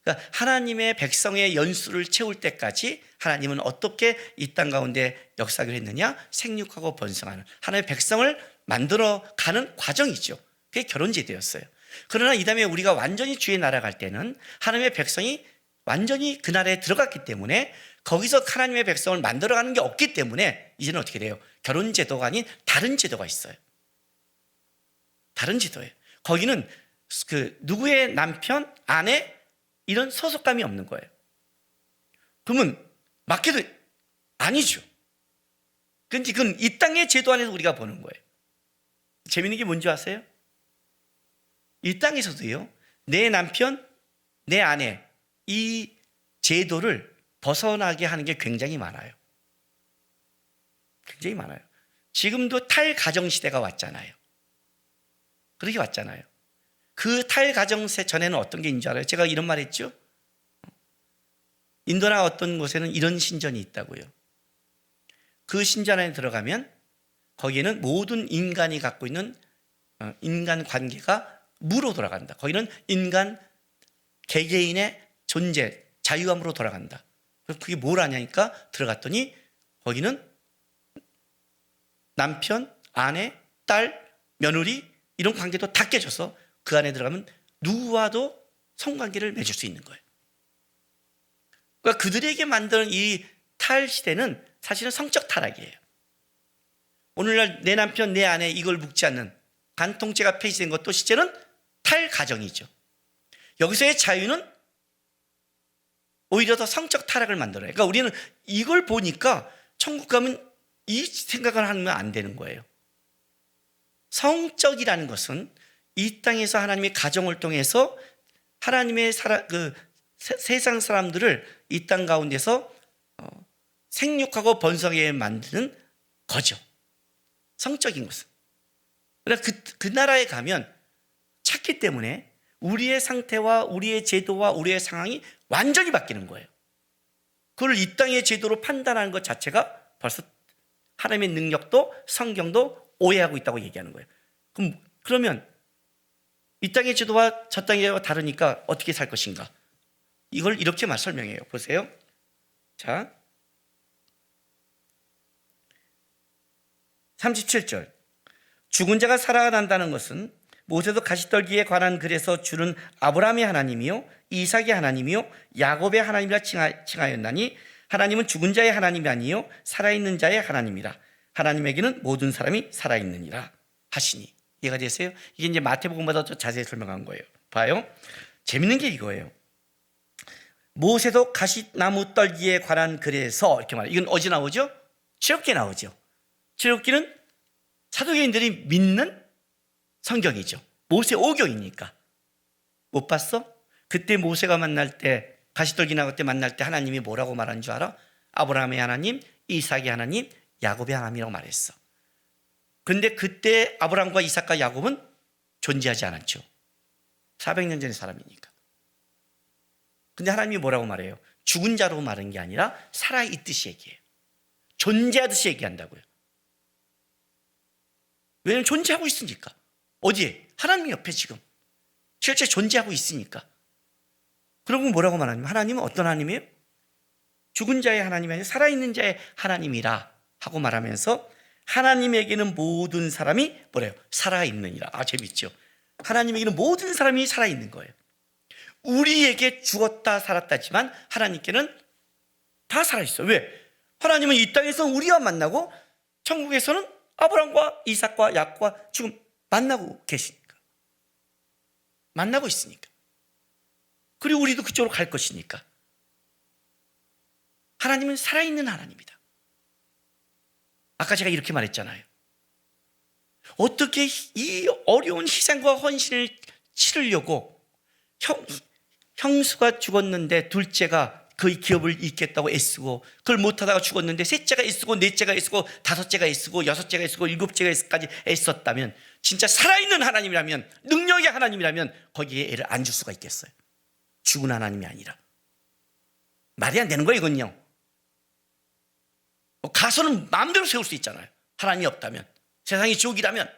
그러니까 하나님의 백성의 연수를 채울 때까지 하나님은 어떻게 이 땅 가운데 역사를 했느냐? 생육하고 번성하는 하나님의 백성을 만들어가는 과정이죠. 그게 결혼제도였어요. 그러나 이 다음에 우리가 완전히 주의 나라 갈 때는 하나님의 백성이 완전히 그 나라에 들어갔기 때문에 거기서 하나님의 백성을 만들어가는 게 없기 때문에 이제는 어떻게 돼요? 결혼제도가 아닌 다른 제도가 있어요. 다른 제도예요. 거기는 그 누구의 남편, 아내 이런 소속감이 없는 거예요. 그러면 맞게도 아니죠. 그런데 그건 이 땅의 제도 안에서 우리가 보는 거예요. 재밌는 게 뭔지 아세요? 이 땅에서도요, 내 남편, 내 아내 이 제도를 벗어나게 하는 게 굉장히 많아요. 굉장히 많아요. 지금도 탈가정시대가 왔잖아요. 그렇게 왔잖아요. 그 탈가정세 전에는 어떤 게 있는 줄 알아요? 제가 이런 말 했죠? 인도나 어떤 곳에는 이런 신전이 있다고요. 그 신전 안에 들어가면 거기에는 모든 인간이 갖고 있는 인간 관계가 무로 돌아간다. 거기는 인간 개개인의 존재, 자유함으로 돌아간다. 그게 뭘 하냐니까 들어갔더니 거기는 남편, 아내, 딸, 며느리 이런 관계도 다 깨져서 그 안에 들어가면 누구와도 성관계를 맺을 수 있는 거예요. 그러니까 그들에게 만드는 이 탈시대는 사실은 성적 타락이에요. 오늘날 내 남편, 내 아내 이걸 묻지 않는 간통죄가 폐지된 것도 실제는 탈가정이죠. 여기서의 자유는 오히려 더 성적 타락을 만들어요. 그러니까 우리는 이걸 보니까 천국 가면 이 생각을 하면 안 되는 거예요. 성적이라는 것은 이 땅에서 하나님의 가정을 통해서 하나님의 세상 사람들을 이 땅 가운데서 생육하고 번성하게 만드는 거죠. 성적인 것은. 그러나 그 나라에 가면 찾기 때문에 우리의 상태와 우리의 제도와 우리의 상황이 완전히 바뀌는 거예요. 그걸 이 땅의 제도로 판단하는 것 자체가 벌써 하나님의 능력도 성경도 오해하고 있다고 얘기하는 거예요. 그러면 이 땅의 제도와 저 땅의 제도가 다르니까 어떻게 살 것인가? 이걸 이렇게 설명해요. 보세요. 자, 37절. 죽은 자가 살아난다는 것은 모세도 가시떨기에 관한 글에서 주는 아브라함의 하나님이요 이삭의 하나님이요 야곱의 하나님이라 칭하였나니 하나님은 죽은 자의 하나님이 아니요 살아있는 자의 하나님이라. 하나님에게는 모든 사람이 살아있느니라 하시니. 이해가 되세요? 이게 이제 마태복음보다 더 자세히 설명한 거예요. 봐요. 재밌는 게 이거예요. 모세도 가시나무 떨기에 관한 글에서 이렇게 말해요. 이건 어디 나오죠? 출애굽기에 나오죠. 출애굽기는 사도계인들이 믿는 성경이죠. 모세 오경이니까. 못 봤어? 그때 모세가 만날 때 가시떨기 나무 때 만날 때 하나님이 뭐라고 말한 줄 알아? 아브라함의 하나님, 이삭의 하나님, 야곱의 하나님이라고 말했어. 그런데 그때 아브라함과 이삭과 야곱은 존재하지 않았죠. 400년 전의 사람이니까. 근데 하나님이 뭐라고 말해요? 죽은 자로 말한 게 아니라 살아있듯이 얘기해요. 존재하듯이 얘기한다고요. 왜냐하면 존재하고 있으니까. 어디에? 하나님 옆에 지금 실제 존재하고 있으니까. 그러고 뭐라고 말하냐면 하나님은 어떤 하나님이에요? 죽은 자의 하나님이 아니라 살아있는 자의 하나님이라 하고 말하면서 하나님에게는 모든 사람이 뭐래요? 살아있느니라. 아, 재밌죠? 하나님에게는 모든 사람이 살아있는 거예요. 우리에게 죽었다 살았다지만 하나님께는 다 살아있어요. 왜? 하나님은 이 땅에서 우리와 만나고 천국에서는 아브라함과 이삭과 야곱과 지금 만나고 계시니까. 만나고 있으니까. 그리고 우리도 그쪽으로 갈 것이니까. 하나님은 살아있는 하나님이다. 아까 제가 이렇게 말했잖아요. 어떻게 이 어려운 희생과 헌신을 치르려고 형수가 죽었는데 둘째가 그 기업을 잇겠다고 애쓰고 그걸 못하다가 죽었는데 셋째가 애쓰고 넷째가 애쓰고 다섯째가 애쓰고 여섯째가 애쓰고 일곱째가 애쓰고까지 애썼다면 진짜 살아있는 하나님이라면 능력의 하나님이라면 거기에 애를 안 줄 수가 있겠어요? 죽은 하나님이 아니라. 말이 안 되는 거예요 이건요. 가서는 마음대로 세울 수 있잖아요. 하나님이 없다면. 세상이 지옥이라면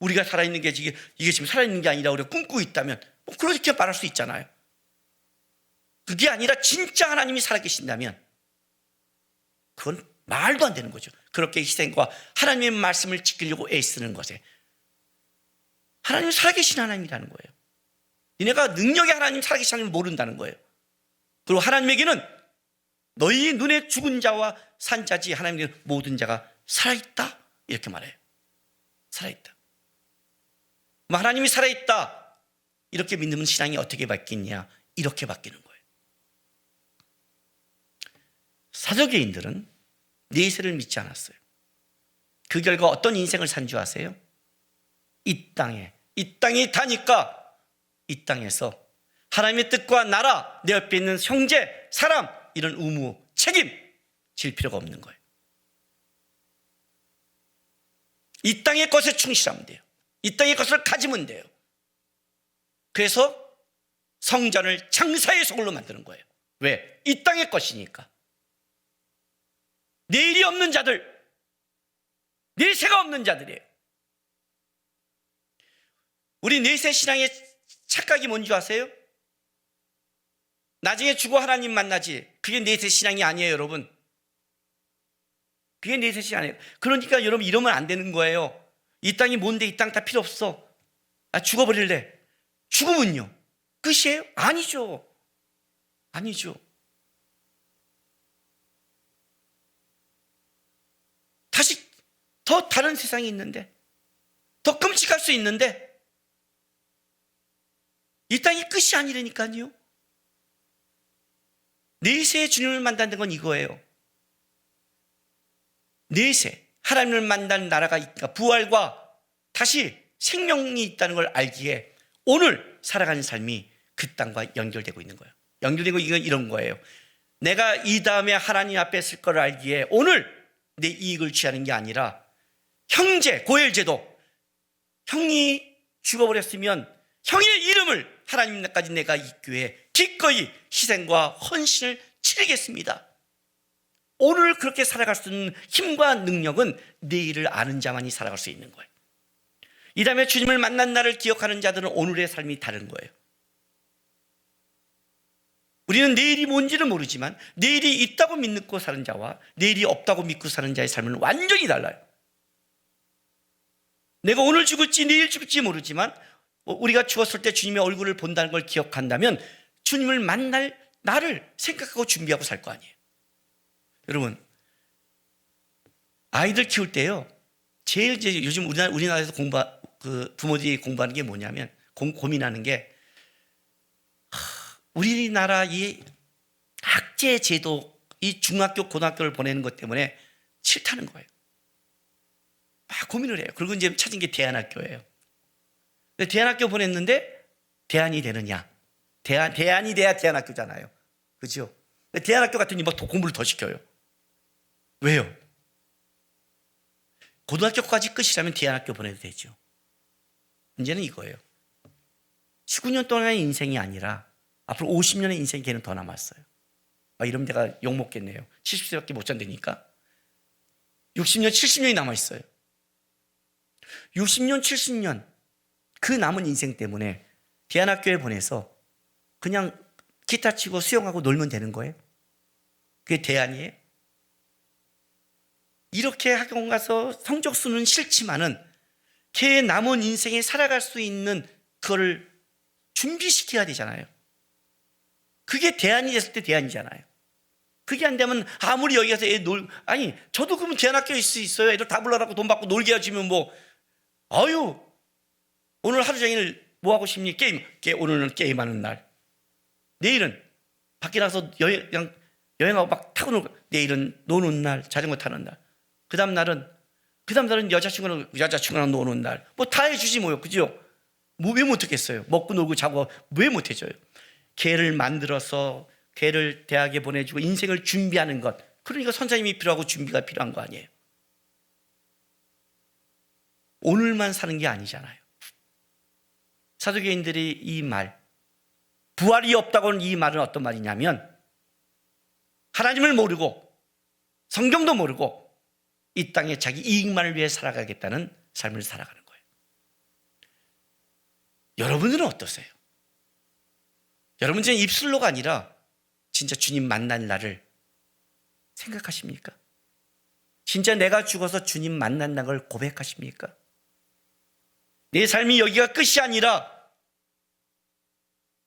우리가 살아있는 게 이게 지금 살아있는 게 아니라 우리가 꿈꾸고 있다면 그렇게 말할 수 있잖아요. 그게 아니라 진짜 하나님이 살아계신다면 그건 말도 안 되는 거죠. 그렇게 희생과 하나님의 말씀을 지키려고 애쓰는 것에 하나님은 살아계신 하나님이라는 거예요. 니네가 능력의 하나님 살아계신 하나님을 모른다는 거예요. 그리고 하나님에게는 너희 눈에 죽은 자와 산 자지 하나님의 모든 자가 살아있다 이렇게 말해요. 살아있다. 하나님이 살아있다 이렇게 믿는 신앙이 어떻게 바뀌냐? 이렇게 바뀌는 거예요. 사도계인들은 내세를 믿지 않았어요. 그 결과 어떤 인생을 산 줄 아세요? 이 땅이 다니까 이 땅에서 하나님의 뜻과 나라, 내 옆에 있는 형제, 사람 이런 의무, 책임 질 필요가 없는 거예요. 이 땅의 것에 충실하면 돼요. 이 땅의 것을 가지면 돼요. 그래서 성전을 장사의 소굴로 만드는 거예요. 왜? 이 땅의 것이니까. 내일이 없는 자들, 내세가 없는 자들이에요. 우리 내세 신앙의 착각이 뭔지 아세요? 나중에 죽어 하나님 만나지. 그게 내세 신앙이 아니에요, 여러분. 그게 내세 신앙이 아니에요. 그러니까 여러분 이러면 안 되는 거예요. 이 땅이 뭔데 이 땅 다 필요 없어. 죽어버릴래. 죽으면요? 끝이에요? 아니죠. 아니죠. 다시 더 다른 세상이 있는데, 더 끔찍할 수 있는데, 이 땅이 끝이 아니라니까요. 내세의 주님을 만나는 건 이거예요. 내세, 하나님을 만나는 나라가 있다. 부활과 다시 생명이 있다는 걸 알기에 오늘 살아가는 삶이 그 땅과 연결되고 있는 거예요. 연결되고 이건 이런 거예요. 내가 이 다음에 하나님 앞에 쓸 걸 알기에 오늘 내 이익을 취하는 게 아니라 형제, 고혈제도 형이 죽어버렸으면 형의 이름을 하나님까지 내가 잇기 위해 기꺼이 희생과 헌신을 치르겠습니다. 오늘 그렇게 살아갈 수 있는 힘과 능력은 내일을 아는 자만이 살아갈 수 있는 거예요. 이 다음에 주님을 만난 날을 기억하는 자들은 오늘의 삶이 다른 거예요. 우리는 내일이 뭔지를 모르지만 내일이 있다고 믿고 사는 자와 내일이 없다고 믿고 사는 자의 삶은 완전히 달라요. 내가 오늘 죽을지 내일 죽을지 모르지만 우리가 죽었을 때 주님의 얼굴을 본다는 걸 기억한다면 주님을 만날 나를 생각하고 준비하고 살 거 아니에요. 여러분, 아이들 키울 때요, 제일 이제 요즘 우리나라에서 부모들이 공부하는 게 뭐냐면, 고민하는 게, 우리나라 이 학제 제도, 이 중학교, 고등학교를 보내는 것 때문에 싫다는 거예요. 막 고민을 해요. 그리고 이제 찾은 게 대안학교예요. 근데 대안학교 보냈는데 대안이 되느냐? 대안이 돼야 대안학교잖아요. 그죠? 대안학교 같은 막 공부를 더 시켜요. 왜요? 고등학교까지 끝이라면 대안학교 보내도 되죠. 문제는 이거예요. 19년 동안의 인생이 아니라 앞으로 50년의 인생이 걔는 더 남았어요. 이러면 내가 욕먹겠네요. 70세밖에 못 산다니까. 60년, 70년이 남아있어요. 60년, 70년 그 남은 인생 때문에 대안학교에 보내서 그냥 기타 치고 수영하고 놀면 되는 거예요? 그게 대안이에요? 이렇게 학원 가서 성적수는 싫지만은 걔의 남은 인생에 살아갈 수 있는 그거를 준비시켜야 되잖아요. 그게 대안이 됐을 때 대안이잖아요. 그게 안 되면 아무리 여기 가서 아니 저도 그러면 대안학교에 있을 수 있어요. 애들 다 불러라고 돈 받고 놀게 해주면 뭐 아유 오늘 하루 종일 뭐 하고 싶니? 오늘은 게임하는 날. 내일은 밖에 나가서 여행하고 막 타고 놀고, 내일은 노는 날, 자전거 타는 날. 그 다음 날은 여자친구랑 노는 날. 뭐 다 해주지 뭐요, 그죠? 뭐 왜 못하겠어요? 먹고 놀고 자고 왜 못해줘요? 걔를 만들어서 걔를 대학에 보내주고 인생을 준비하는 것. 그러니까 선생님이 필요하고 준비가 필요한 거 아니에요? 오늘만 사는 게 아니잖아요. 사두개인들이 이 말, 부활이 없다고는 이 말은 어떤 말이냐면 하나님을 모르고 성경도 모르고 이 땅에 자기 이익만을 위해 살아가겠다는 삶을 살아가는 거예요. 여러분들은 어떠세요? 여러분들은 입술로가 아니라 진짜 주님 만날 날을 생각하십니까? 진짜 내가 죽어서 주님 만난다는 걸 고백하십니까? 내 삶이 여기가 끝이 아니라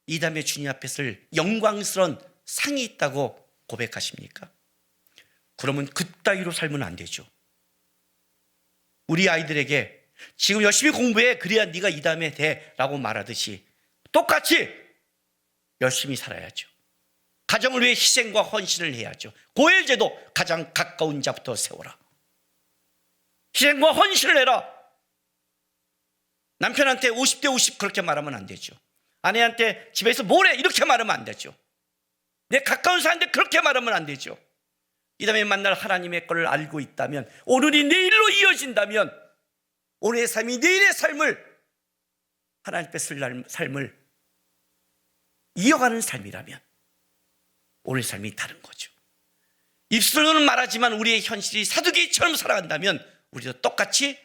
이 다음에 주님 앞에 설 영광스러운 상이 있다고 고백하십니까? 그러면 그따위로 살면 안 되죠. 우리 아이들에게 지금 열심히 공부해 그래야 네가 이 다음에 돼 라고 말하듯이 똑같이 열심히 살아야죠. 가정을 위해 희생과 헌신을 해야죠. 고엘제도 가장 가까운 자부터 세워라. 희생과 헌신을 해라. 남편한테 50대 50 그렇게 말하면 안 되죠. 아내한테 집에서 뭐래 이렇게 말하면 안 되죠. 내 가까운 사람한테 그렇게 말하면 안 되죠. 이 다음에 만날 하나님의 것을 알고 있다면, 오늘이 내일로 이어진다면, 오늘의 삶이 내일의 삶을, 하나님 앞에 쓸 삶을 이어가는 삶이라면 오늘의 삶이 다른 거죠. 입술로는 말하지만 우리의 현실이 사두개처럼 살아간다면 우리도 똑같이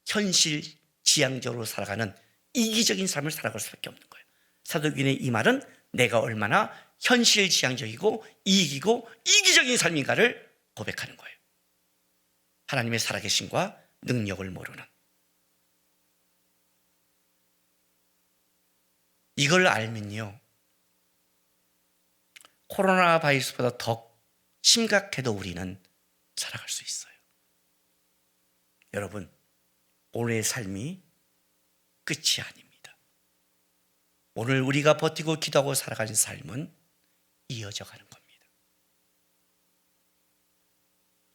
현실 지향적으로 살아가는 이기적인 삶을 살아갈 수밖에 없는 거예요. 사두개인의 이 말은 내가 얼마나 현실 지향적이고 이기고 이기적인 삶인가를 고백하는 거예요. 하나님의 살아계심과 능력을 모르는. 이걸 알면요, 코로나 바이러스보다 더 심각해도 우리는 살아갈 수 있어요. 여러분, 오늘의 삶이 끝이 아닙니다. 오늘 우리가 버티고 기도하고 살아가는 삶은 이어져 가는 겁니다.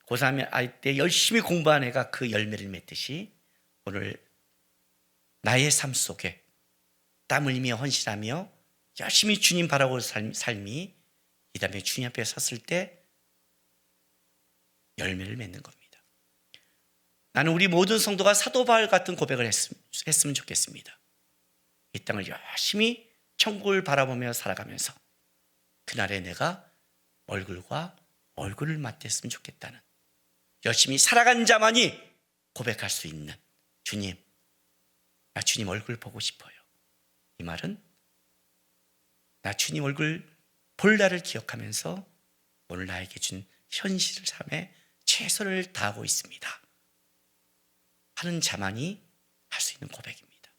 고3 아이 때 열심히 공부한 애가 그 열매를 맺듯이 오늘 나의 삶 속에 땀 흘리며 헌신하며 열심히 주님 바라고 삶이 이 다음에 주님 앞에 섰을 때 열매를 맺는 겁니다. 나는 우리 모든 성도가 사도 바울 같은 고백을 했으면 좋겠습니다. 이 땅을 열심히 천국을 바라보며 살아가면서 그날에 내가 얼굴과 얼굴을 맞댔으면 좋겠다는, 열심히 살아간 자만이 고백할 수 있는, 주님, 나 주님 얼굴 보고 싶어요. 이 말은 나 주님 얼굴 볼 날을 기억하면서 오늘 나에게 준 현실 삶에 최선을 다하고 있습니다 하는 자만이 할 수 있는 고백입니다.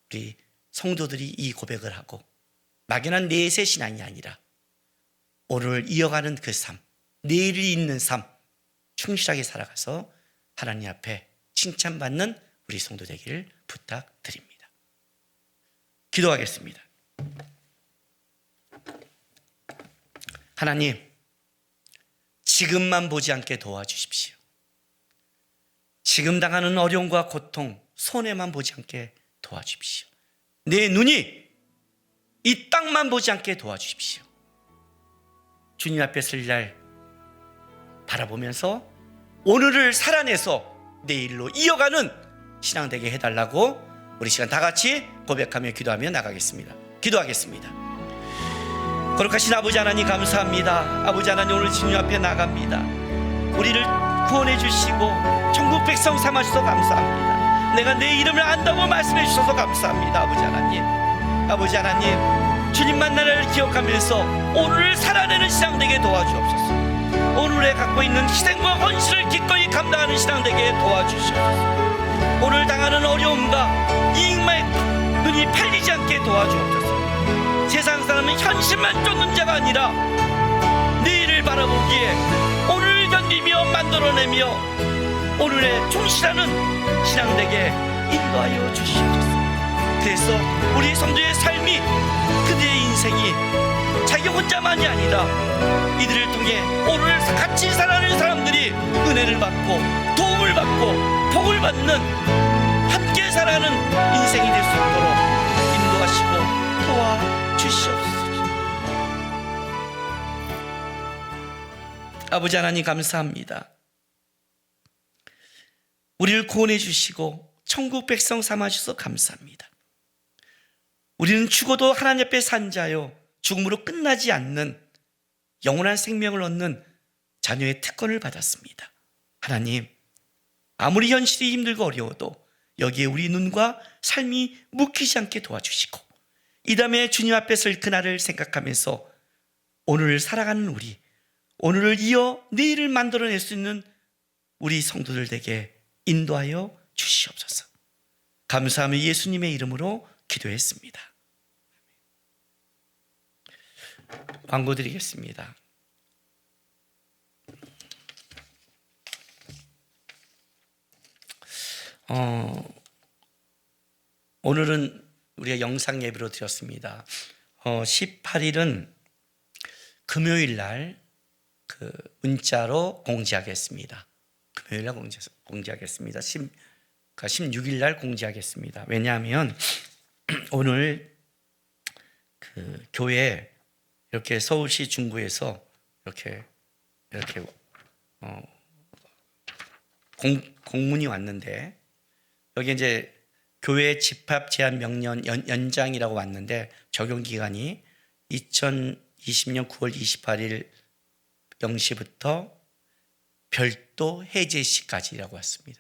우리 성도들이 이 고백을 하고 막연한 내세 신앙이 아니라 오늘 이어가는 그 삶, 내일이 있는 삶 충실하게 살아가서 하나님 앞에 칭찬받는 우리 성도 되기를 부탁드립니다. 기도하겠습니다. 하나님, 지금만 보지 않게 도와주십시오. 지금 당하는 어려움과 고통, 손해만 보지 않게 도와주십시오. 내 눈이 이 땅만 보지 않게 도와주십시오. 주님 앞에 설 날 바라보면서 오늘을 살아내서 내일로 이어가는 신앙 되게 해달라고 우리 시간 다 같이 고백하며 기도하며 나가겠습니다. 기도하겠습니다. 거룩하신 아버지 하나님 감사합니다. 아버지 하나님, 오늘 주님 앞에 나갑니다. 우리를 구원해 주시고 천국 백성 삼아 주셔서 감사합니다. 내가 내 이름을 안다고 말씀해 주셔서 감사합니다. 아버지 하나님, 아버지 하나님, 주님만 나를 기억하면서 오늘을 살아내는 신앙 되게 도와주옵소서. 오늘에 갖고 있는 희생과 헌신을 기꺼이 감당하는 신앙 되게 도와주시옵소서. 오늘 당하는 어려움과 이익만 눈이 팔리지 않게 도와주옵소서. 세상 사람은 현실만 쫓는 자가 아니라 내일을 바라보기에 오늘을 견디며 만들어내며 오늘에 충실하는 신앙 되게 인도하여 주시옵소서. 그래서 우리 성도의 삶이, 그들의 인생이 자기 혼자만이 아니라 이들을 통해 오늘 같이 살아가는 사람들이 은혜를 받고 도움을 받고 복을 받는 함께 살아가는 인생이 될 수 있도록 인도하시고 도와주시옵소서. 아버지 하나님 감사합니다. 우리를 구원해 주시고 천국 백성 삼아 주셔서 감사합니다. 우리는 죽어도 하나님 앞에 산 자요, 죽음으로 끝나지 않는 영원한 생명을 얻는 자녀의 특권을 받았습니다. 하나님, 아무리 현실이 힘들고 어려워도 여기에 우리 눈과 삶이 묶이지 않게 도와주시고 이 다음에 주님 앞에 설 그날을 생각하면서 오늘을 살아가는 우리, 오늘을 이어 내일을 만들어낼 수 있는 우리 성도들 되게 인도하여 주시옵소서. 감사하며 예수님의 이름으로 기도했습니다. 광고 드리겠습니다. 오늘은 우리가 영상 예배로 드렸습니다. 18일은 금요일 날 그 문자로 공지하겠습니다. 금요일 날 공지하겠습니다. 16일 날 공지하겠습니다. 왜냐하면 오늘 그 교회 이렇게 서울시 중구에서 이렇게 공문이 왔는데 여기 이제 교회 집합 제한 명령 연장이라고 왔는데 적용 기간이 2020년 9월 28일 0시부터 별도 해제 시까지라고 왔습니다.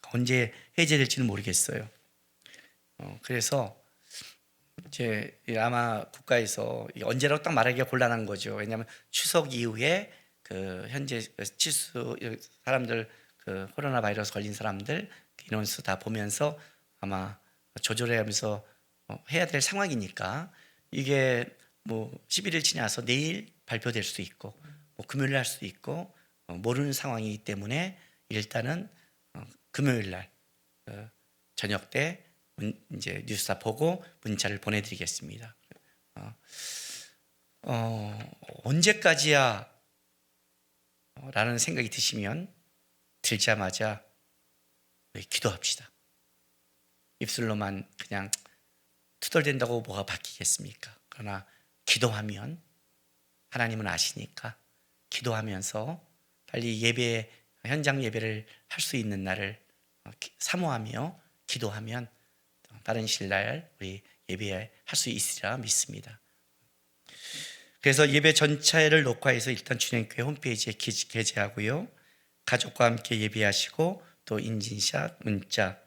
언제 해제될지는 모르겠어요. 그래서 이제 아마 국가에서 언제라고 딱 말하기가 곤란한 거죠. 왜냐하면 추석 이후에 그 현재 치수 사람들 그 코로나 바이러스 걸린 사람들 인원수 다 보면서 아마 조절해가면서 해야 될 상황이니까 이게 뭐 11일 지나서 내일 발표될 수도 있고 뭐 금요일 날 수도 있고 모르는 상황이기 때문에 일단은 금요일 날 저녁 때 이제 뉴스다 보고 문자를 보내드리겠습니다. 언제까지야? 라는 생각이 들자마자 기도합시다. 입술로만 그냥 투덜댄다고 뭐가 바뀌겠습니까? 그러나 기도하면 하나님은 아시니까 기도하면서 빨리 예배, 현장 예배를 할 수 있는 날을 사모하며 기도하면 빠른 시일 날 우리 예배할 수 있으리라 믿습니다. 그래서 예배 전체를 녹화해서 일단 준행교회 홈페이지에 게재하고요. 가족과 함께 예배하시고 또 인증샷, 문자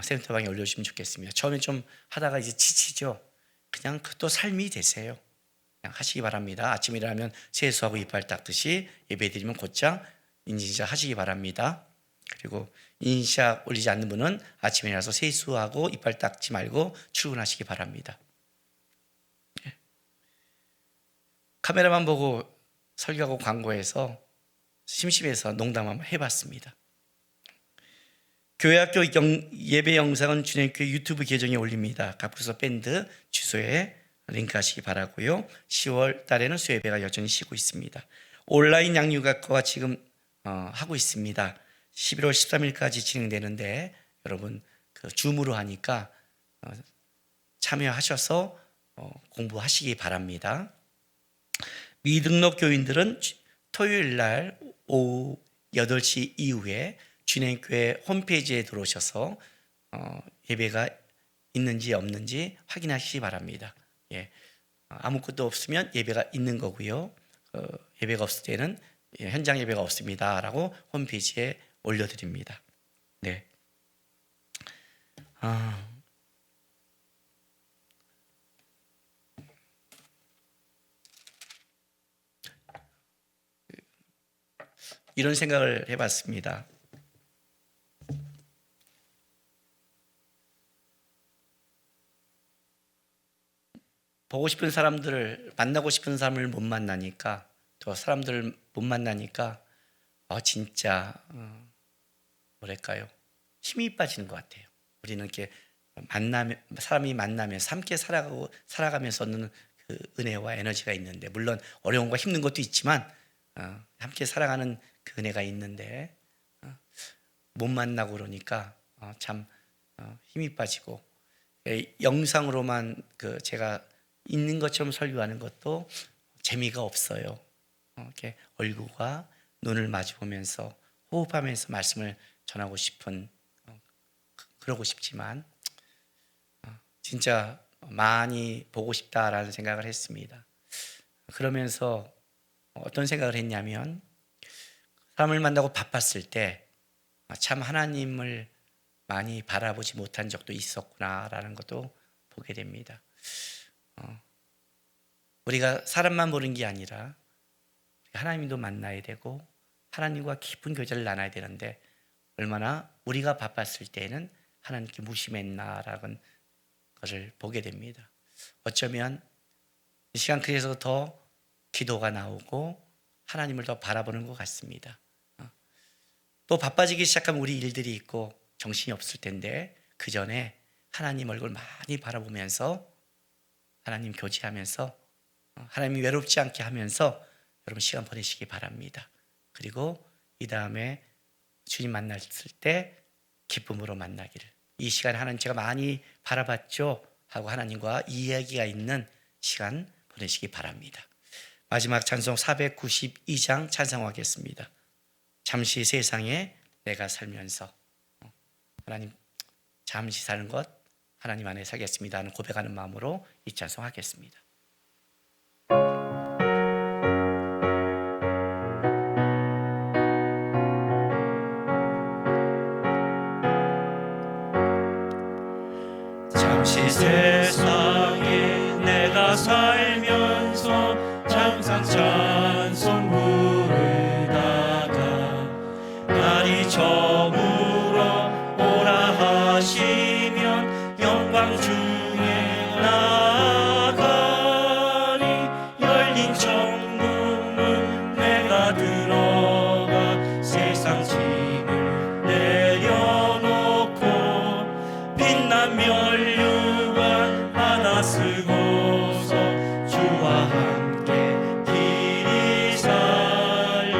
센터방에 올려주시면 좋겠습니다. 처음에 좀 하다가 이제 지치죠. 그냥 또 삶이 되세요. 그냥 하시기 바랍니다. 아침에 일어나면 세수하고 이빨 닦듯이 예배드리면 곧장 인증샷 하시기 바랍니다. 그리고 인증샷 올리지 않는 분은 아침에 일어나서 세수하고 이빨 닦지 말고 출근하시기 바랍니다. 카메라만 보고 설교하고 광고해서 심심해서 농담 한번 해봤습니다. 교회학교 예배 영상은 준행교회 유튜브 계정에 올립니다. 갑구서 밴드 주소에 링크하시기 바라고요. 10월 달에는 수예배가 여전히 쉬고 있습니다. 온라인 양육학과가 지금 하고 있습니다. 11월 13일까지 진행되는데 여러분 그 줌으로 하니까 참여하셔서 공부하시기 바랍니다. 미등록 교인들은 토요일 날 오후 8시 이후에 준행교회 홈페이지에 들어오셔서 예배가 있는지 없는지 확인하시기 바랍니다. 예, 아무것도 없으면 예배가 있는 거고요. 예배가 없을 때는 현장 예배가 없습니다라고 홈페이지에 올려드립니다. 네. 이런 생각을 해봤습니다. 보고 싶은 사람들을, 만나고 싶은 사람을 못 만나니까, 또 사람들을 못 만나니까 진짜 뭐랄까요, 힘이 빠지는 것 같아요. 우리는 이렇게 사람이 만나면서 함께 살아가면서 얻는 그 은혜와 에너지가 있는데, 물론 어려움과 힘든 것도 있지만 함께 살아가는 그 은혜가 있는데 못 만나고 그러니까 참 힘이 빠지고, 영상으로만 제가 있는 것처럼 설교하는 것도 재미가 없어요. 이렇게 얼굴과 눈을 마주 보면서 호흡하면서 말씀을 전하고 싶은, 그러고 싶지만 진짜 많이 보고 싶다라는 생각을 했습니다. 그러면서 어떤 생각을 했냐면, 사람을 만나고 바빴을 때 참 하나님을 많이 바라보지 못한 적도 있었구나라는 것도 보게 됩니다. 우리가 사람만 보는 게 아니라 하나님도 만나야 되고 하나님과 깊은 교제를 나눠야 되는데, 얼마나 우리가 바빴을 때에는 하나님께 무심했나라는 것을 보게 됩니다. 어쩌면 이 시간 그래서 더 기도가 나오고 하나님을 더 바라보는 것 같습니다. 또 바빠지기 시작하면 우리 일들이 있고 정신이 없을 텐데, 그 전에 하나님 얼굴 많이 바라보면서 하나님 교제하면서 하나님이 외롭지 않게 하면서 여러분 시간 보내시기 바랍니다. 그리고 이 다음에 주님 만났을 때 기쁨으로 만나기를, 이 시간 하나님 제가 많이 바라봤죠 하고 하나님과 이야기가 있는 시간 보내시기 바랍니다. 마지막 찬송 492장 찬송하겠습니다. 잠시 세상에 내가 살면서, 하나님 잠시 사는 것 하나님 안에 살겠습니다 하는 고백하는 마음으로 이 찬송하겠습니다. 잠시 세상에 내가 살면서 항상 찬송 부르다가 날이 저물어 오라 하시면 영광 중에 나가리. 열린 천국문 내가 들어가 세상 짐을 내려놓고 빛난 면류관 하나 쓰고서 주와 함께 길이 살리.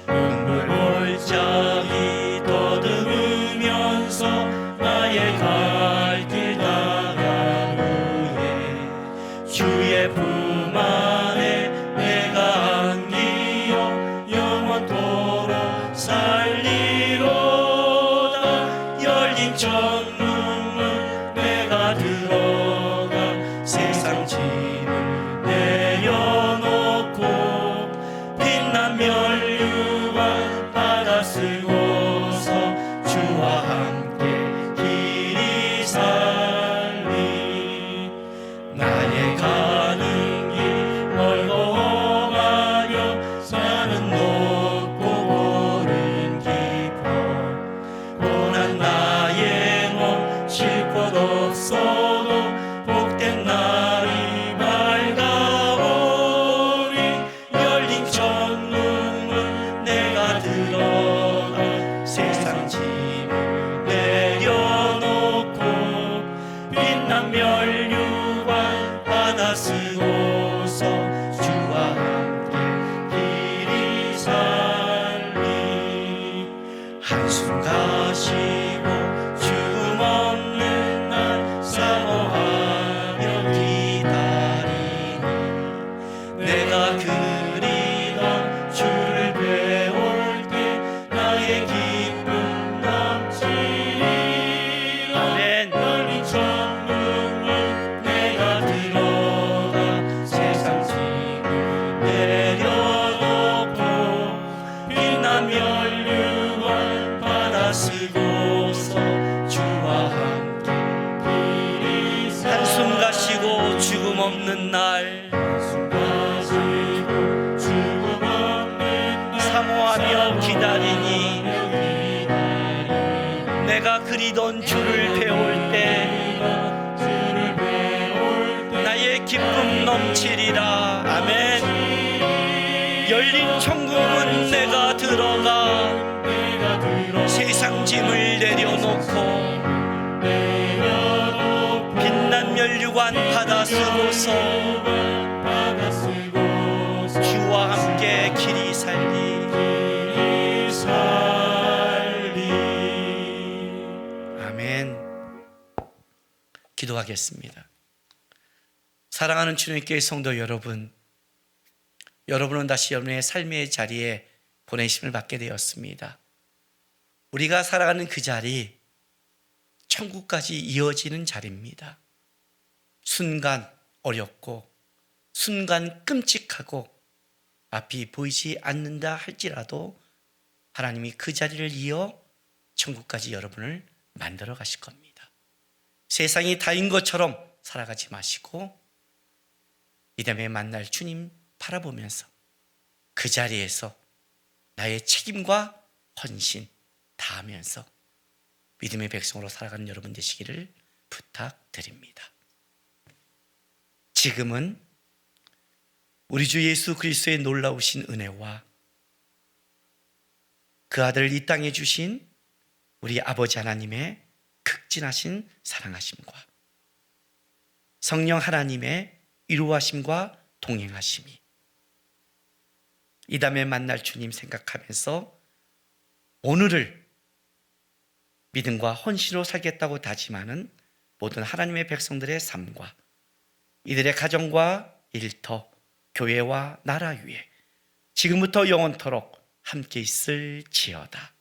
눈물 골짜기 더듬으면서 나의 갈 길 나간 후에 주의 품 안에 내가 안기어 영원토록 살리로다. 열린 천문문 내가 들어가 세상 짐을 내려놓고 빛난 면류관 받아 쓰고서 주와 함께 길이 살리. 나의 가는 길 멀고 험하여 산은 높고 고른 깊어 고난 나의 몸 쉴 곳 없어도 복된 날이 밝아오리. 열린 천문문 내가 들어가 세상 짐을 내려놓고 빛난 면류관 받아 쓰고서 주와 함께 길이 살리. 한숨 가시고 죽음 없는 날 사모하며 기다리니 내가 그리던 주를 배울 때 나의 기쁨 넘치리. 아멘. 열린 천국문 내가 들어가 없는 날 가지고 죽음 없는 날 사모하며 기다리니 내가 그리던 주를 배울 때 주를 배울 때 나의 기쁨 넘치리라. 아멘. 열린 천국은 내가 들어가 세상 짐을 내려놓고 빛난 면류관 받아 쓰고서 주와 함께 길이 살리. 아멘. 기도하겠습니다. 사랑하는 주님께 성도 여러분, 여러분은 다시 여러분의 삶의 자리에 보내심을 받게 되었습니다. 우리가 살아가는 그 자리, 천국까지 이어지는 자리입니다. 순간 어렵고 순간 끔찍하고 앞이 보이지 않는다 할지라도 하나님이 그 자리를 이어 천국까지 여러분을 만들어 가실 겁니다. 세상이 다인 것처럼 살아가지 마시고 이 다음에 만날 주님 바라보면서 그 자리에서 나의 책임과 헌신 다하면서 믿음의 백성으로 살아가는 여러분 되시기를 부탁드립니다. 지금은 우리 주 예수 그리스도의 놀라우신 은혜와 그 아들을 이 땅에 주신 우리 아버지 하나님의 극진하신 사랑하심과 성령 하나님의 이루하심과 동행하심이 이 다음에 만날 주님 생각하면서 오늘을 믿음과 헌신으로 살겠다고 다짐하는 모든 하나님의 백성들의 삶과 이들의 가정과 일터, 교회와 나라 위에 지금부터 영원토록 함께 있을지어다.